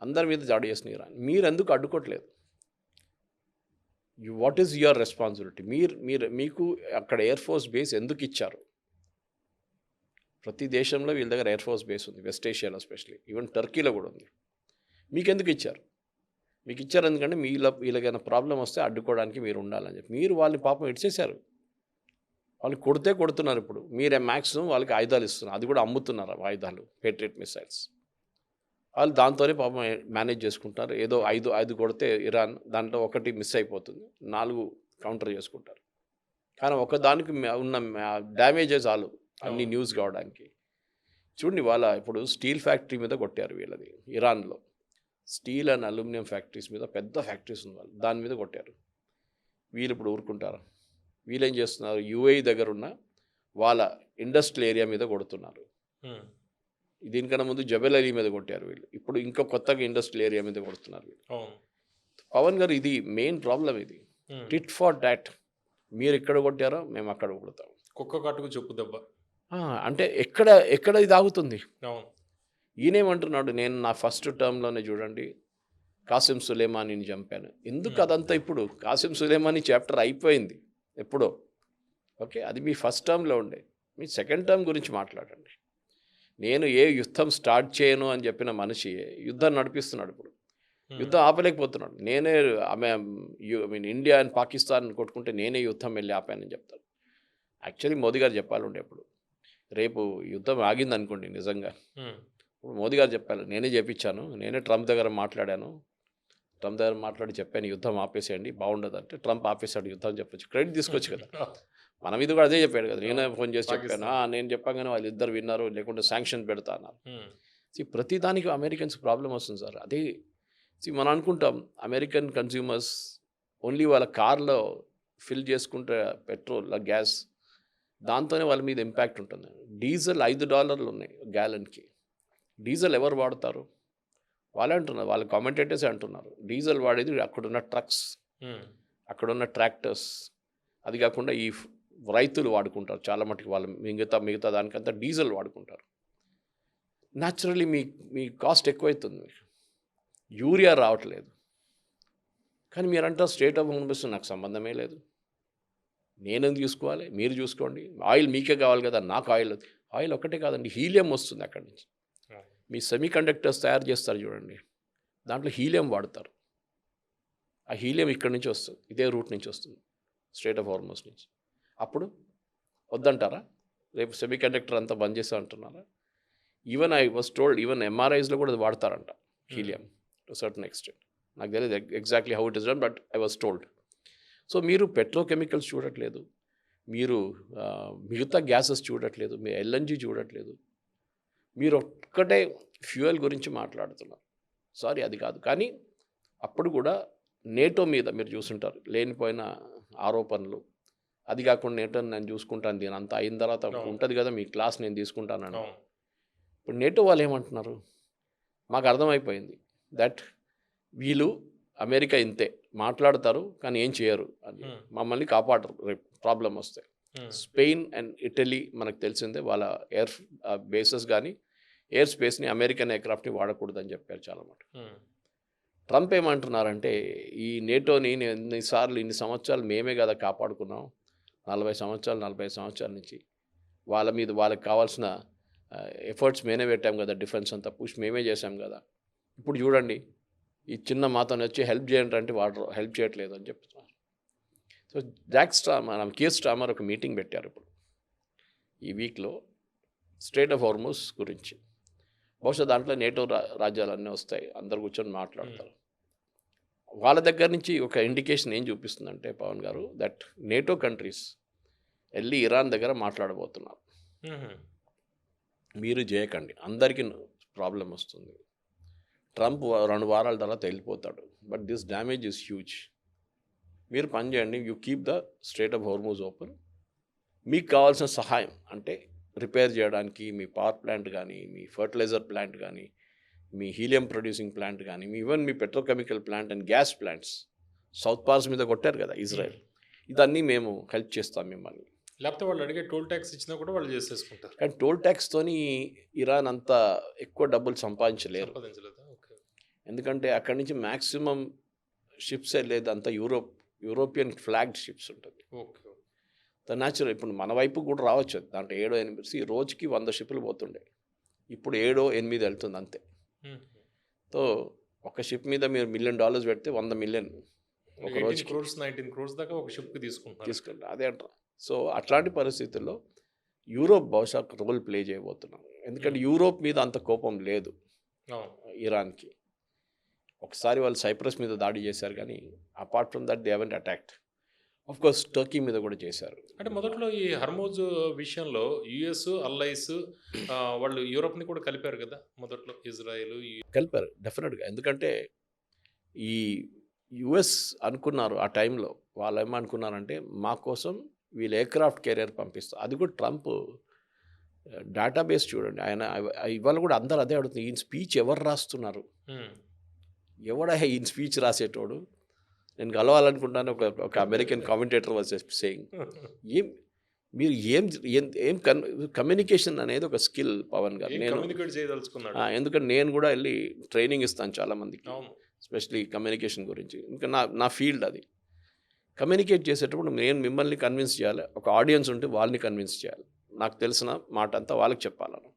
అందరి మీద దాడి చేస్తున్నారు ఇరాన్. మీరు ఎందుకు అడ్డుకోవట్లేదు? What is your responsibility? మీకు అక్కడ ఎయిర్ ఫోర్స్ బేస్ ఎందుకు ఇచ్చారు? ప్రతి దేశంలో వీళ్ళ దగ్గర ఎయిర్ ఫోర్స్ బేస్ ఉంది, వెస్ట్ ఏషియాలో ఎస్పెషల్లీ, ఈవెన్ టర్కీలో కూడా ఉంది. మీకు ఎందుకు ఇచ్చారు? మీకు ఇచ్చారు ఎందుకంటే వీళ్ళకైనా ప్రాబ్లం వస్తే అడ్డుకోవడానికి మీరు ఉండాలని చెప్పి మీరు వాళ్ళని పాపం ఇచ్చేశారు. వాళ్ళు కొడుతున్నారు. ఇప్పుడు మీరే మ్యాక్సిమం వాళ్ళకి ఆయుధాలు ఇస్తున్నారు, అది కూడా అమ్ముతున్నారు ఆయుధాలు, పేట్రియట్ మిసైల్స్. వాళ్ళు దాంతోనే పాపం మేనేజ్ చేసుకుంటారు. ఏదో 5 కొడితే ఇరాన్ దాంట్లో ఒకటి మిస్ అయిపోతుంది, 4 కౌంటర్ చేసుకుంటారు. కానీ ఒకదానికి ఉన్న డ్యామేజెస్ చాలు అన్ని న్యూస్ కావడానికి. చూడండి వాళ్ళ ఇప్పుడు స్టీల్ ఫ్యాక్టరీ మీద కొట్టారు వీళ్ళది ఇరాన్లో. స్టీల్ అండ్ అల్యూమినియం ఫ్యాక్టరీస్ మీద పెద్ద ఫ్యాక్టరీస్ ఉంది, వాళ్ళు దాని మీద కొట్టారు. వీళ్ళు ఇప్పుడు ఊరుకుంటారు? వీళ్ళు ఏం చేస్తున్నారు, యూఏఈ దగ్గర ఉన్న వాళ్ళ ఇండస్ట్రియల్ ఏరియా మీద కొడుతున్నారు. దీనికన్నా ముందు జబెల్ అలీ మీద కొట్టారు వీళ్ళు, ఇప్పుడు ఇంకా కొత్తగా ఇండస్ట్రియల్ ఏరియా మీద కొడుతున్నారు వీళ్ళు. పవన్ గారు ఇది మెయిన్ ప్రాబ్లం, ఇది టిట్ ఫార్ డాట్. మీరు ఎక్కడ కొట్టారో మేము అక్కడ కొడతాం. కుక్క కాటుకు చెప్పు దెబ్బ అంటే ఎక్కడ ఇది ఆగుతుంది? ఈయనేమంటున్నాడు, నేను నా ఫస్ట్ టర్మ్లోనే చూడండి కాసిం సులేమానీని చంపాను. ఎందుకు అదంతా? ఇప్పుడు కాసిం సులేమానీ చాప్టర్ అయిపోయింది ఎప్పుడో. ఓకే, అది మీ ఫస్ట్ టర్మ్లో ఉండే. మీ సెకండ్ టర్మ్ గురించి మాట్లాడండి. నేను ఏ యుద్ధం స్టార్ట్ చేయను అని చెప్పిన మనిషి యుద్ధం నడిపిస్తున్నాడు. ఇప్పుడు యుద్ధం ఆపలేకపోతున్నాడు. నేనే ఇండియా అండ్ పాకిస్తాన్ కొట్టుకుంటే నేనే యుద్ధం వెళ్ళి ఆపానని చెప్తాడు. యాక్చువల్లీ మోదీ గారు చెప్పాలండి, ఎప్పుడు రేపు యుద్ధం ఆగింది అనుకోండి నిజంగా, ఇప్పుడు మోదీ గారు చెప్పాలి, నేనే చేపించాను, నేనే ట్రంప్ దగ్గర మాట్లాడాను, ట్రంప్ దగ్గర మాట్లాడి చెప్పాను యుద్ధం ఆపేసేయండి బాగుండదు అంటే ట్రంప్ ఆపేసాడు యుద్ధం చెప్పొచ్చు, క్రెడిట్ తీసుకోవచ్చు కదా. మన మీద కూడా అదే చెప్పాడు కదా, నేనే ఫోన్ చేసి చెప్పాను, నేను చెప్పగానే వాళ్ళు ఇద్దరు విన్నారు, లేకుంటే శాంక్షన్ పెడతా అన్నారు. ప్రతి దానికి అమెరికన్స్ ప్రాబ్లం వస్తుంది సార్. అదే మనం అనుకుంటాం అమెరికన్ కన్స్యూమర్స్ ఓన్లీ వాళ్ళ కార్లో ఫిల్ చేసుకుంటే పెట్రోల్ గ్యాస్, దాంతోనే వాళ్ళ మీద ఇంపాక్ట్ ఉంటుంది. డీజిల్ $5 ఉన్నాయి గ్యాలన్కి. డీజిల్ ఎవరు వాడతారు? వాళ్ళే అంటున్నారు, వాళ్ళ కామెంటేటర్సే అంటున్నారు డీజిల్ వాడేది అక్కడున్న ట్రక్స్, అక్కడున్న ట్రాక్టర్స్, అది కాకుండా ఈ రైతులు వాడుకుంటారు చాలా మటుకు. వాళ్ళు మిగతా దానికంతా డీజిల్ వాడుకుంటారు. న్యాచురల్లీ మీ కాస్ట్ ఎక్కువైతుంది, మీకు యూరియా రావట్లేదు. కానీ మీరంటారు స్టేట్ ఆఫ్ హోమ్స్ నాకు సంబంధమే లేదు, నేనేం చూసుకోవాలి, మీరు చూసుకోండి. ఆయిల్ మీకే కావాలి కదా, నాకు ఆయిల్ ఒక్కటే కాదండి, హీలియం వస్తుంది అక్కడి నుంచి. మీ సెమీ కండక్టర్స్ తయారు చేస్తారు చూడండి, దాంట్లో హీలియం వాడతారు. ఆ హీలియం ఇక్కడి నుంచి వస్తుంది, ఇదే రూట్ నుంచి వస్తుంది, స్ట్రేట్ ఆఫ్ హార్మోస్ నుంచి. అప్పుడు వద్దంటారా? రేపు సెమీ కండక్టర్ అంతా బంద్ చేస్తా అంటున్నారా? Even I was told, even ఎంఆర్ఐస్లో కూడా వాడతారంట హీలియం టు సర్టన్ ఎక్స్టెంట్. నాకు తెలియదు exactly how it is done, but I was told. So మీరు పెట్రోకెమికల్స్ చూడట్లేదు, మీరు మిగతా గ్యాసెస్ చూడట్లేదు, మీరు ఎల్ఎన్జీ చూడట్లేదు, మీరు ఒక్కటే ఫ్యూయల్ గురించి మాట్లాడుతున్నారు. సారీ, అది కాదు. కానీ అప్పుడు కూడా నేటో మీద మీరు చూసుంటారు లేనిపోయిన ఆరోపణలు. అది కాకుండా నేటో నేను చూసుకుంటాను, దీని అంతా అయిన తర్వాత ఉంటుంది కదా మీ క్లాస్ నేను తీసుకుంటానని. ఇప్పుడు నేటో వాళ్ళు ఏమంటున్నారు? మాకు అర్థమైపోయింది దట్ వీళ్ళు అమెరికా ఇంతే మాట్లాడతారు కానీ ఏం చేయరు అని, మమ్మల్ని కాపాడరు రేపు ప్రాబ్లం వస్తే. స్పెయిన్ అండ్ ఇటలీ మనకు తెలిసిందే, వాళ్ళ ఎయిర్ బేసెస్ కానీ ఎయిర్ స్పేస్ని అమెరికన్ ఎయిర్క్రాఫ్ట్ని వాడకూడదని చెప్పారు చాలా మటుకు. ట్రంప్ ఏమంటున్నారంటే ఈ నేటోని ఇన్ని సంవత్సరాలు మేమే కదా కాపాడుకున్నాం, 40 సంవత్సరాల నుంచి వాళ్ళకి కావాల్సిన ఎఫర్ట్స్ మేమే పెట్టాం కదా, డిఫెన్స్ అంతా పుష్ మేమే చేసాం కదా, ఇప్పుడు చూడండి ఈ చిన్న మాతోని వచ్చి హెల్ప్ చేయండి అంటే వాడు హెల్ప్ చేయట్లేదు అని చెప్తున్నారు. సో కీర్ స్టార్మర్ ఒక మీటింగ్ పెట్టారు ఇప్పుడు ఈ వీక్లో స్ట్రేట్ ఆఫ్ హార్మోస్ గురించి. బహుశా దాంట్లో నేటో రాజ్యాలన్నీ వస్తాయి, అందరు కూర్చొని మాట్లాడతారు. వాళ్ళ దగ్గర నుంచి ఒక ఇండికేషన్ ఏం చూపిస్తుందంటే పవన్ గారు, దట్ నేటో కంట్రీస్ వెళ్ళి ఇరాన్ దగ్గర మాట్లాడబోతున్నారు. మీరు చేయకండి, అందరికీ ప్రాబ్లం వస్తుంది, ట్రంప్ 2 వారాల తర్వాత వెళ్ళిపోతాడు, but this damage is huge. మీరు పని చేయండి, you keep the straight of Hormuz open. మీకు కావాల్సిన సహాయం అంటే రిపేర్ చేయడానికి మీ పవర్ ప్లాంట్ కానీ, మీ ఫర్టిలైజర్ ప్లాంట్ కానీ, మీ హీలియం ప్రొడ్యూసింగ్ ప్లాంట్ కానీ, ఈవెన్ మీ petrochemical plant and gas plants South Pars మీద కొట్టారు కదా ఇజ్రాయెల్, ఇదన్నీ మేము హెల్ప్ చేస్తాం మిమ్మల్ని. లేకపోతే వాళ్ళు అడిగే టోల్ ట్యాక్స్ ఇచ్చినా కూడా వాళ్ళు చేసేసుకుంటారు. కానీ టోల్ ట్యాక్స్తోని ఇరాన్ అంత ఎక్కువ డబ్బులు సంపాదించలేరు, ఎందుకంటే అక్కడి నుంచి మ్యాక్సిమం షిప్సే లేదు, అంతా యూరోపియన్ ఫ్లాగ్డ్ షిప్స్ ఉంటుంది. న్యాచురల్ ఇప్పుడు మన వైపు కూడా రావచ్చు, దాంట్లో 7-8 రోజుకి 100 షిప్లు పోతుండే, ఇప్పుడు 7-8 వెళ్తుంది అంతే. సో ఒక షిప్ మీద మీరు $1 million పెడితే 100 million ఒక 18 రోజుకి crores 19 crores దాకా ఒక షిప్ కి తీసుకుంటున్నారు. తీసుకుంటారు. అదే అంటారు. సో అట్లాంటి పరిస్థితుల్లో యూరోప్ బహుశా రోల్ ప్లే చేయబోతున్నారు. ఎందుకంటే యూరోప్ మీద అంత కోపం లేదు అవును. ఇరాన్కి. ఒకసారి వాళ్ళు సైప్రస్ మీద దాడి చేశారు, కానీ apart from that they haven't attacked. Of course Turkey మీద కూడా చేశారు. అంటే మొదట్లో ఈ హర్మోజ్ విషయంలో యుఎస్ అల్లైస్ వాళ్ళు యూరోప్ని కూడా కలిపారు కదా మొదట్లో, ఇజ్రాయెల్ కలిపారు డెఫినెట్గా. ఎందుకంటే ఈ యుఎస్ అనుకున్నారు ఆ టైంలో, వాళ్ళు ఏమనుకున్నారంటే మా కోసం వీళ్ళు ఎయిర్క్రాఫ్ట్ కెరియర్ పంపిస్తారు. అది కూడా ట్రంప్ డేటాబేస్ చూడండి, ఆయన ఇవాళ కూడా అందరు అదే అడుగుతుంది, ఈయన స్పీచ్ ఎవరు రాస్తున్నారు, ఎవడా ఈయన స్పీచ్ రాసేటోడు, నేను కలవాలనుకుంటాను. ఒక అమెరికన్ కామెంటేటర్ వాజ్ సేయింగ్, ఏం మీరు ఏం ఏం కమ్యూనికేషన్ అనేది ఒక స్కిల్ పవన్ గారు. నేను కమ్యూనికేట్ చేయదలుచుకున్నాడు. ఎందుకంటే నేను కూడా వెళ్ళి ట్రైనింగ్ ఇస్తాను చాలామందికి, అవును. ఎస్పెషలీ కమ్యూనికేషన్ గురించి. ఇంకా నా ఫీల్డ్ అది. కమ్యూనికేట్ చేసేటప్పుడు నేను మిమ్మల్ని కన్విన్స్ చేయాలి, ఒక ఆడియన్స్ ఉంటే వాళ్ళని కన్విన్స్ చేయాలి, నాకు తెలిసిన మాట అంతా వాళ్ళకి చెప్పాలను,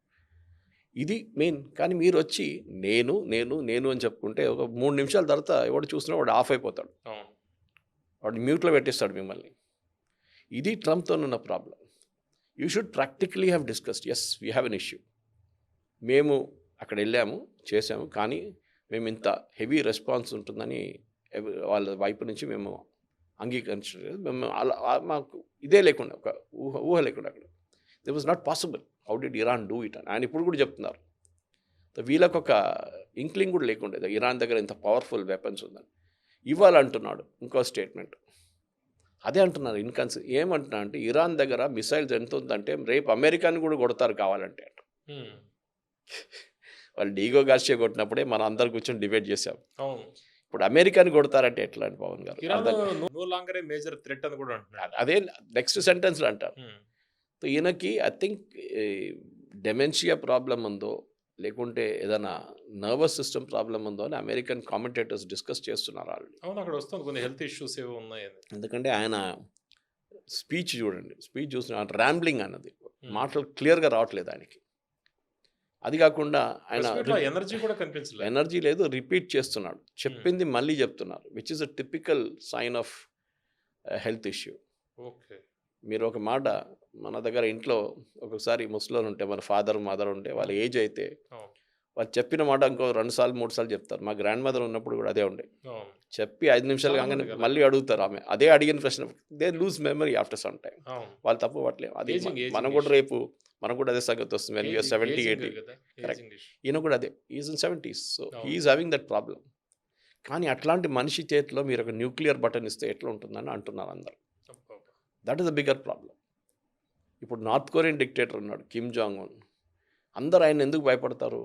ఇది మెయిన్. కానీ మీరు వచ్చి నేను నేను నేను అని చెప్పుకుంటే ఒక 3 నిమిషాల తర్వాత ఎవడు చూసినా వాడు ఆఫ్ అయిపోతాడు, అవును. వాడు మ్యూట్లో పెట్టేస్తాడు మిమ్మల్ని. ఇది ట్రంప్తో ఉన్న problem. You should practically have discussed, yes we have an issue, మేము అక్కడ వెళ్ళాము చేసాము, కానీ మేము ఇంత హెవీ రెస్పాన్స్ ఉంటుందని వాళ్ళ వైపు నుంచి మేము అంగీకరించలేదు. మేము అలా మాకు ఇదే లేకుండా, ఒక ఊహ లేకుండా అక్కడ that was not possible. How did Iran do it అని ఆయన ఇప్పుడు కూడా చెప్తున్నారు. వీళ్ళకు ఒక ఇంక్లింగ్ కూడా లేకుండేది ఇరాన్ దగ్గర ఇంత పవర్ఫుల్ వెపన్స్ ఉందని. ఇవాళ అంటున్నాడు ఇంకో స్టేట్మెంట్, అదే అంటున్నారు ఏమంటున్నా అంటే ఇరాన్ దగ్గర మిసైల్స్ ఎంత ఉందంటే రేపు అమెరికాని కూడా కొడతారు కావాలంటే అంట. వాళ్ళు డీగో గార్షియా కొట్టినప్పుడే మనం అందరు కూర్చొని డిబేట్ చేసాం. ఇప్పుడు అమెరికాని కొడతారంటే ఎట్లా అండి పవన్ గారు? మేజర్ థ్రెట్ అని కూడా అంటున్నారు. అదే నెక్స్ట్ సెంటెన్స్లో అంటారు. సో ఈయనకి ఐ థింక్ డెమెన్షియా ప్రాబ్లం ఉందో లేకుంటే ఏదైనా నర్వస్ సిస్టమ్ ప్రాబ్లం ఉందో అని అమెరికన్ కామెంటేటర్స్ డిస్కస్ చేస్తున్నారు ఆల్రెడీ. అవును, అక్కడ వస్తుంది కొన్ని హెల్త్ ఇష్యూస్ ఏవో ఉన్నాయి. ఎందుకంటే ఆయన స్పీచ్ చూడండి, స్పీచ్ చూసిన ర్యాంబ్లింగ్ అన్నది, మాటలు క్లియర్గా రావట్లేదు ఆయనకి. అది కాకుండా ఆయన ఎనర్జీ కూడా కనిపించలేదు, ఎనర్జీ లేదు, రిపీట్ చేస్తున్నాడు, చెప్పింది మళ్ళీ చెప్తున్నారు, which is a typical sign of health issue. Okay, మీరు ఒక మాట మన దగ్గర ఇంట్లో ఒక్కొక్కసారి ముసలోళ్ళు ఉంటే, మన ఫాదర్ మదర్ ఉంటే, వాళ్ళ ఏజ్ అయితే వాళ్ళు చెప్పిన మాట ఇంకో 2 సార్లు 3 సార్లు చెప్తారు. మా గ్రాండ్ మదర్ ఉన్నప్పుడు కూడా అదే ఉండే, చెప్పి 5 నిమిషాలు కాగానే మళ్ళీ అడుగుతారు. ఆమె అదే అడిగిన ప్రశ్న, they lose memory after some time. వాళ్ళు తప్పు పట్టలేము. అది మనం కూడా రేపు మనకు కూడా అదే సంగతి వస్తుంది. 70, 80 కరెక్ట్. ఈయన కూడా అదే, is in 70s, so he's having that problem. కానీ అట్లాంటి మనిషి చేతిలో మీరు ఒక న్యూక్లియర్ బటన్ ఇస్తే ఎట్లా ఉంటుందని అంటున్నారు అందరు. That is the bigger problem. ఇప్పుడు నార్త్ కొరియన్ డిక్టేటర్ ఉన్నాడు కిమ్ జాంగ్ ఉన్, అందరు ఆయన ఎందుకు భయపడతారు?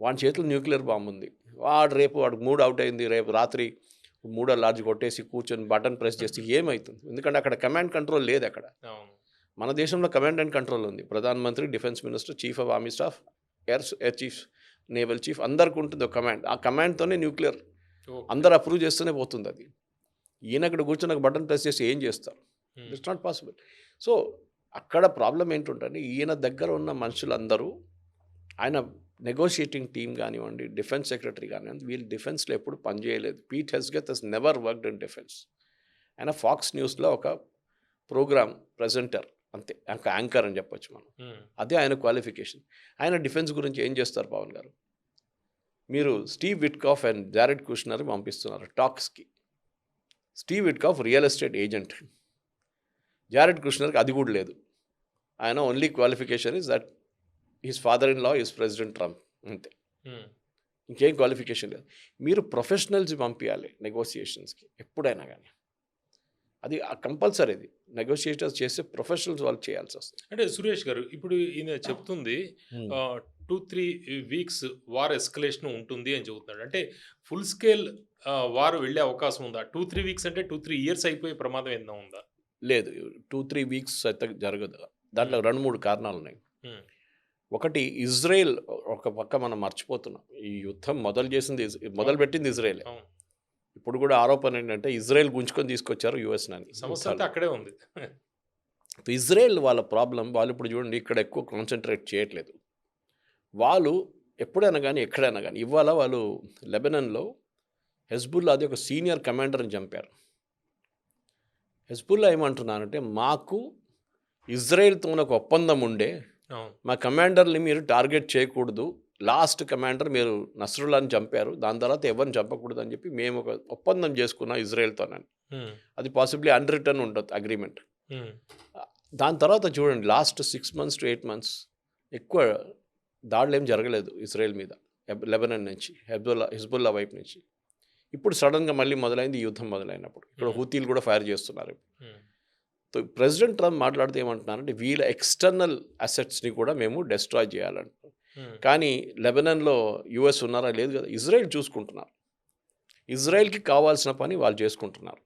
వాడి చేతిలో న్యూక్లియర్ బాంబు ఉంది. వాడు 3 అవుట్ అయింది, రేపు రాత్రి 3 లార్జ్ కొట్టేసి కూర్చొని బటన్ ప్రెస్ చేస్తే ఏమవుతుంది? ఎందుకంటే అక్కడ కమాండ్ కంట్రోల్ లేదు. అక్కడ మన దేశంలో కమాండ్ అండ్ కంట్రోల్ ఉంది. ప్రధానమంత్రి, defence minister, chief of army staff, air chief, naval chief, అందరికి ఉంటుంది ఒక కమాండ్. ఆ కమాండ్తోనే న్యూక్లియర్ అందరు అప్రూవ్ చేస్తూనే పోతుంది. అది ఈయన అక్కడ కూర్చొని ఒక బటన్ ప్రెస్ చేసి ఏం చేస్తారు? It's not possible. సో అక్కడ ప్రాబ్లం ఏంటంటే ఈయన దగ్గర ఉన్న మనుషులందరూ, ఆయన నెగోషియేటింగ్ టీమ్ కానివ్వండి, డిఫెన్స్ సెక్రటరీ కానివ్వండి, వీళ్ళు డిఫెన్స్లో ఎప్పుడు పనిచేయలేదు. పీట్ హెస్గెత్ has never worked in defence. ఆయన ఫాక్స్ న్యూస్లో ఒక ప్రోగ్రామ్ ప్రెజెంటర్ అంతే, ఒక యాంకర్ అని చెప్పొచ్చు మనం. అదే ఆయన క్వాలిఫికేషన్. ఆయన డిఫెన్స్ గురించి ఏం చేస్తారు పవన్ గారు? మీరు Steve Witkoff and Jared Kushner పంపిస్తున్నారు టాక్స్కి. Steve Witkoff real estate agent, Jared కుష్నర్కి అది కూడా లేదు. ఆయన only qualification is that his father in law is President Trump, అంతే, ఇంకేం క్వాలిఫికేషన్ లేదు. మీరు ప్రొఫెషనల్స్ పంపించాలి నెగోసియేషన్స్కి ఎప్పుడైనా కానీ. అది కంపల్సరీ. అది నెగోషియేటర్స్ చేసే ప్రొఫెషనల్స్ వాళ్ళు చేయాల్సి వస్తుంది. అంటే సురేష్ గారు, ఇప్పుడు ఈయన చెప్తుంది 2-3 వీక్స్ వార్ ఎస్కలేషన్ ఉంటుంది అని చెబుతున్నాడు. అంటే ఫుల్ స్కేల్ వార్ వెళ్ళే అవకాశం ఉందా? 2-3 వీక్స్ అంటే 2-3 ఇయర్స్ అయిపోయే ప్రమాదం ఏదైనా ఉందా? లేదు, 2-3 వీక్స్ అయితే జరగదు. దాంట్లో 2-3 కారణాలు ఉన్నాయి. ఒకటి, ఇజ్రాయెల్ ఒక పక్క మనం మర్చిపోతున్నాం. ఈ యుద్ధం మొదలుపెట్టింది ఇజ్రాయెల్. ఇప్పుడు కూడా ఆరోపణ ఏంటంటే ఇజ్రాయెల్ గుంజుకొని తీసుకొచ్చారు యుఎస్ అని. సమస్య అక్కడే ఉంది. ఇజ్రాయెల్ వాళ్ళ ప్రాబ్లం, వాళ్ళు ఇప్పుడు చూడండి ఇక్కడ ఎక్కువ కాన్సన్ట్రేట్ చేయట్లేదు. వాళ్ళు ఎప్పుడైనా కానీ ఎక్కడైనా కానీ ఇవాళ వాళ్ళు లెబనాన్లో హెజ్బుల్లాది ఒక సీనియర్ కమాండర్ని చంపారు. హెజ్బుల్లా ఏమంటున్నారంటే మాకు ఇజ్రాయెల్తో ఒక ఒప్పందం ఉండే, అవును. మా కమాండర్ని మీరు టార్గెట్ చేయకూడదు, లాస్ట్ కమాండర్ మీరు నస్రుల్లాని చంపారు, దాని తర్వాత ఎవరిని చంపకూడదు అని చెప్పి మేము ఒక ఒప్పందం చేసుకున్నాం ఇజ్రాయెల్తోనని. అది పాసిబ్లీ అన్రిటర్న్ ఉండదు అగ్రిమెంట్. దాని తర్వాత చూడండి లాస్ట్ 6 months to 8 months ఎక్కువ దాడులు ఏం జరగలేదు ఇజ్రాయెల్ మీద లెబనాన్ నుంచి, హిజ్బుల్లా వైపు నుంచి. ఇప్పుడు సడన్గా మళ్ళీ మొదలైంది ఈ యుద్ధం మొదలైనప్పుడు. ఇక్కడ హూతీలు కూడా ఫైర్ చేస్తున్నారు. సో ప్రెసిడెంట్ ట్రంప్ మాట్లాడితే ఏమంటున్నారంటే వీళ్ళ ఎక్స్టర్నల్ అసెట్స్ని కూడా మేము డెస్ట్రాయ్ చేయాలంటున్నాం. కానీ లెబనాన్లో యుఎస్ ఉన్నారా లేదు కదా, ఇజ్రాయెల్ చూసుకుంటున్నారు. ఇజ్రాయెల్కి కావాల్సిన పని వాళ్ళు చేసుకుంటున్నారు.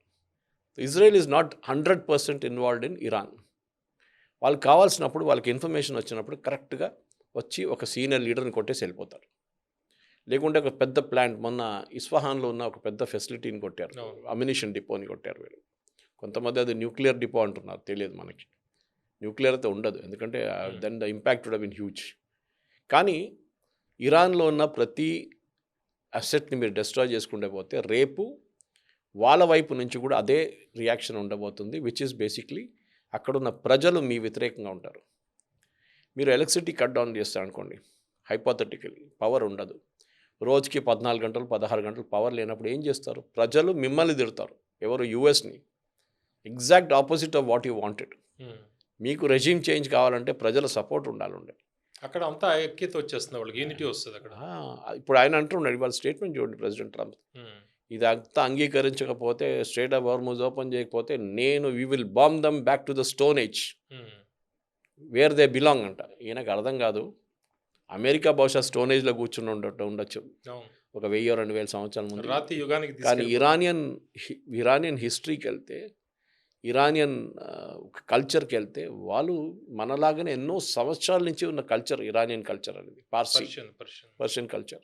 Israel is not 100% involved in Iran. వాళ్ళకి కావాల్సినప్పుడు వాళ్ళకి ఇన్ఫర్మేషన్ వచ్చినప్పుడు కరెక్ట్గా వచ్చి ఒక సీనియర్ లీడర్ని కొట్టేసి వెళ్ళిపోతారు. లేకుంటే ఒక పెద్ద ప్లాంట్, మొన్న ఇస్ఫహాన్లో ఉన్న ఒక పెద్ద ఫెసిలిటీని కొట్టారు, అమ్యునిషన్ డిపోని కొట్టారు వీళ్ళు. కొంతమంది అది న్యూక్లియర్ డిపో అంటున్నారు, తెలియదు మనకి. న్యూక్లియర్ అయితే ఉండదు, ఎందుకంటే then the impact would have been huge. కానీ ఇరాన్లో ఉన్న ప్రతి అసెట్ని మీరు డిస్ట్రాయ్ చేసుకుంటే పోతే రేపు వాళ్ళ వైపు నుంచి కూడా అదే రియాక్షన్ ఉండబోతుంది, విచ్ ఈస్ బేసిక్లీ అక్కడున్న ప్రజలు మీ వ్యతిరేకంగా ఉంటారు. మీరు ఎలక్ట్రిసిటీ కట్ డౌన్ చేస్తారనుకోండి, హైపోథెటికలీ పవర్ ఉండదు, రోజుకి 14 గంటలు 16 గంటలు పవర్ లేనప్పుడు ఏం చేస్తారు? ప్రజలు మిమ్మల్ని తిడతారు. ఎవరు? యూఎస్ని. Exact opposite of what you wanted. మీకు రెజ్యూమ్ చేంజ్ కావాలంటే ప్రజల సపోర్ట్ ఉండాలి. అక్కడ అంతా ఐక్యత వచ్చేస్తుంది, వాళ్ళకి యూనిటీ వస్తుంది అక్కడ. ఇప్పుడు ఆయన అంటున్నాడు, ఇవాళ స్టేట్మెంట్ చూడండి ప్రెసిడెంట్ ట్రంప్, ఇది అంతా అంగీకరించకపోతే, స్ట్రేట్ ఆఫ్ హార్ముజ్ ఓపెన్ చేయకపోతే నేను we will bomb them back to the stone age where they belong అంట. ఈయనకు అర్థం కాదు, అమెరికా బహుశా స్టోన్ ఏజ్లో కూర్చుని ఉండొచ్చు ఒక 1000-2000 సంవత్సరాల ముందు. రాతి యుగానికి. కానీ ఇరానియన్ హిస్టరీకి వెళ్తే, ఇరానియన్ కల్చర్కి వెళ్తే, వాళ్ళు మనలాగానే ఎన్నో సంవత్సరాల నుంచి ఉన్న కల్చర్ ఇరానియన్ కల్చర్ అనేది, పర్షియన్ కల్చర్.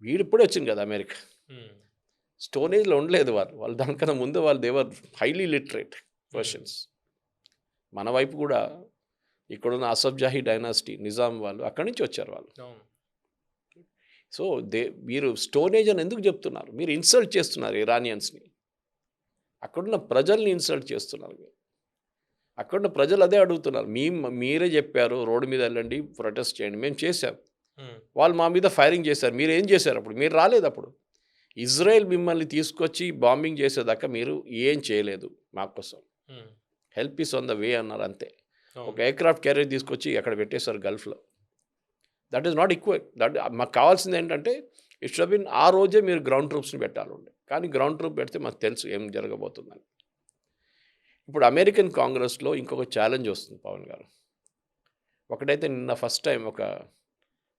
వీడు ఇప్పుడే వచ్చింది కదా అమెరికా. స్టోన్ ఏజ్లో ఉండలేదు వాళ్ళు దానికన్నా ముందు వాళ్ళు దేవర్ హైలీ లిటరేట్ పర్షియన్స్. మన వైపు కూడా ఇక్కడున్న అసఫ్ జాహీ డైనాసిటీ, నిజాం వాళ్ళు అక్కడి నుంచి వచ్చారు వాళ్ళు. సో మీరు స్టోన్ ఏజ్ అని ఎందుకు చెప్తున్నారు? మీరు ఇన్సల్ట్ చేస్తున్నారు ఇరానియన్స్ని, అక్కడున్న ప్రజల్ని ఇన్సల్ట్ చేస్తున్నారు. అక్కడున్న ప్రజలు అదే అడుగుతున్నారు. మీరే చెప్పారు రోడ్డు మీద వెళ్ళండి, ప్రొటెస్ట్ చేయండి, మేము చేశాం. వాళ్ళు మా మీద ఫైరింగ్ చేశారు, మీరు ఏం చేశారు? అప్పుడు మీరు రాలేదు. అప్పుడు ఇజ్రాయెల్ మిమ్మల్ని తీసుకొచ్చి బాంబింగ్ చేసేదాకా మీరు ఏం చేయలేదు మా కోసం. Help is on the way అన్నారు, అంతే. ఒక ఎయిర్క్రాఫ్ట్ క్యారియర్ తీసుకొచ్చి అక్కడ పెట్టేశారు గల్ఫ్లో. That is not equal. మాకు కావాల్సింది ఏంటంటే ఇట్ షుడ్ బీన్ ఆ రోజే మీరు గ్రౌండ్ ట్రూప్స్ని పెట్టాలండి. కానీ గ్రౌండ్ ట్రూప్ పెడితే మాకు తెలుసు ఏం జరగబోతుందని. ఇప్పుడు అమెరికన్ కాంగ్రెస్లో ఇంకొక ఛాలెంజ్ వస్తుంది పవన్ గారు. ఒకటైతే నిన్న ఫస్ట్ టైం ఒక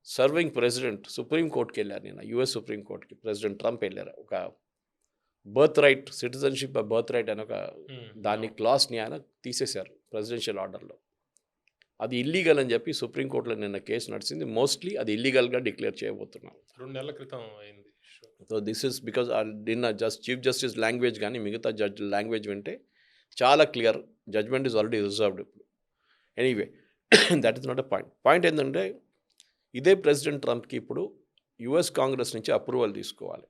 సర్వింగ్ ప్రెసిడెంట్ సుప్రీంకోర్టుకి వెళ్ళారు. నిన్న యుఎస్ సుప్రీంకోర్టుకి ప్రెసిడెంట్ ట్రంప్ వెళ్ళారు. ఒక birth right, citizenship birth right అని ఒక దాన్ని క్లాస్ని ఆయన తీసేశారు ప్రెసిడెన్షియల్ ఆర్డర్లో. అది ఇల్లీగల్ అని చెప్పి సుప్రీంకోర్టులో నిన్న కేసు నడిచింది. మోస్ట్లీ అది ఇల్లీగల్గా డిక్లేర్ చేయబోతున్నాం. 2 నెలల క్రితం అయింది. సో దిస్ ఇస్ బికాజ్ నిన్న చీఫ్ జస్టిస్ లాంగ్వేజ్ కానీ మిగతా జడ్జ్ లాంగ్వేజ్ వింటే చాలా clear, judgement is already reserved ఇప్పుడు. Anyway that is not a point. Point ఏంటంటే ఇదే ప్రెసిడెంట్ ట్రంప్కి ఇప్పుడు యుఎస్ కాంగ్రెస్ నుంచి అప్రూవల్ తీసుకోవాలి.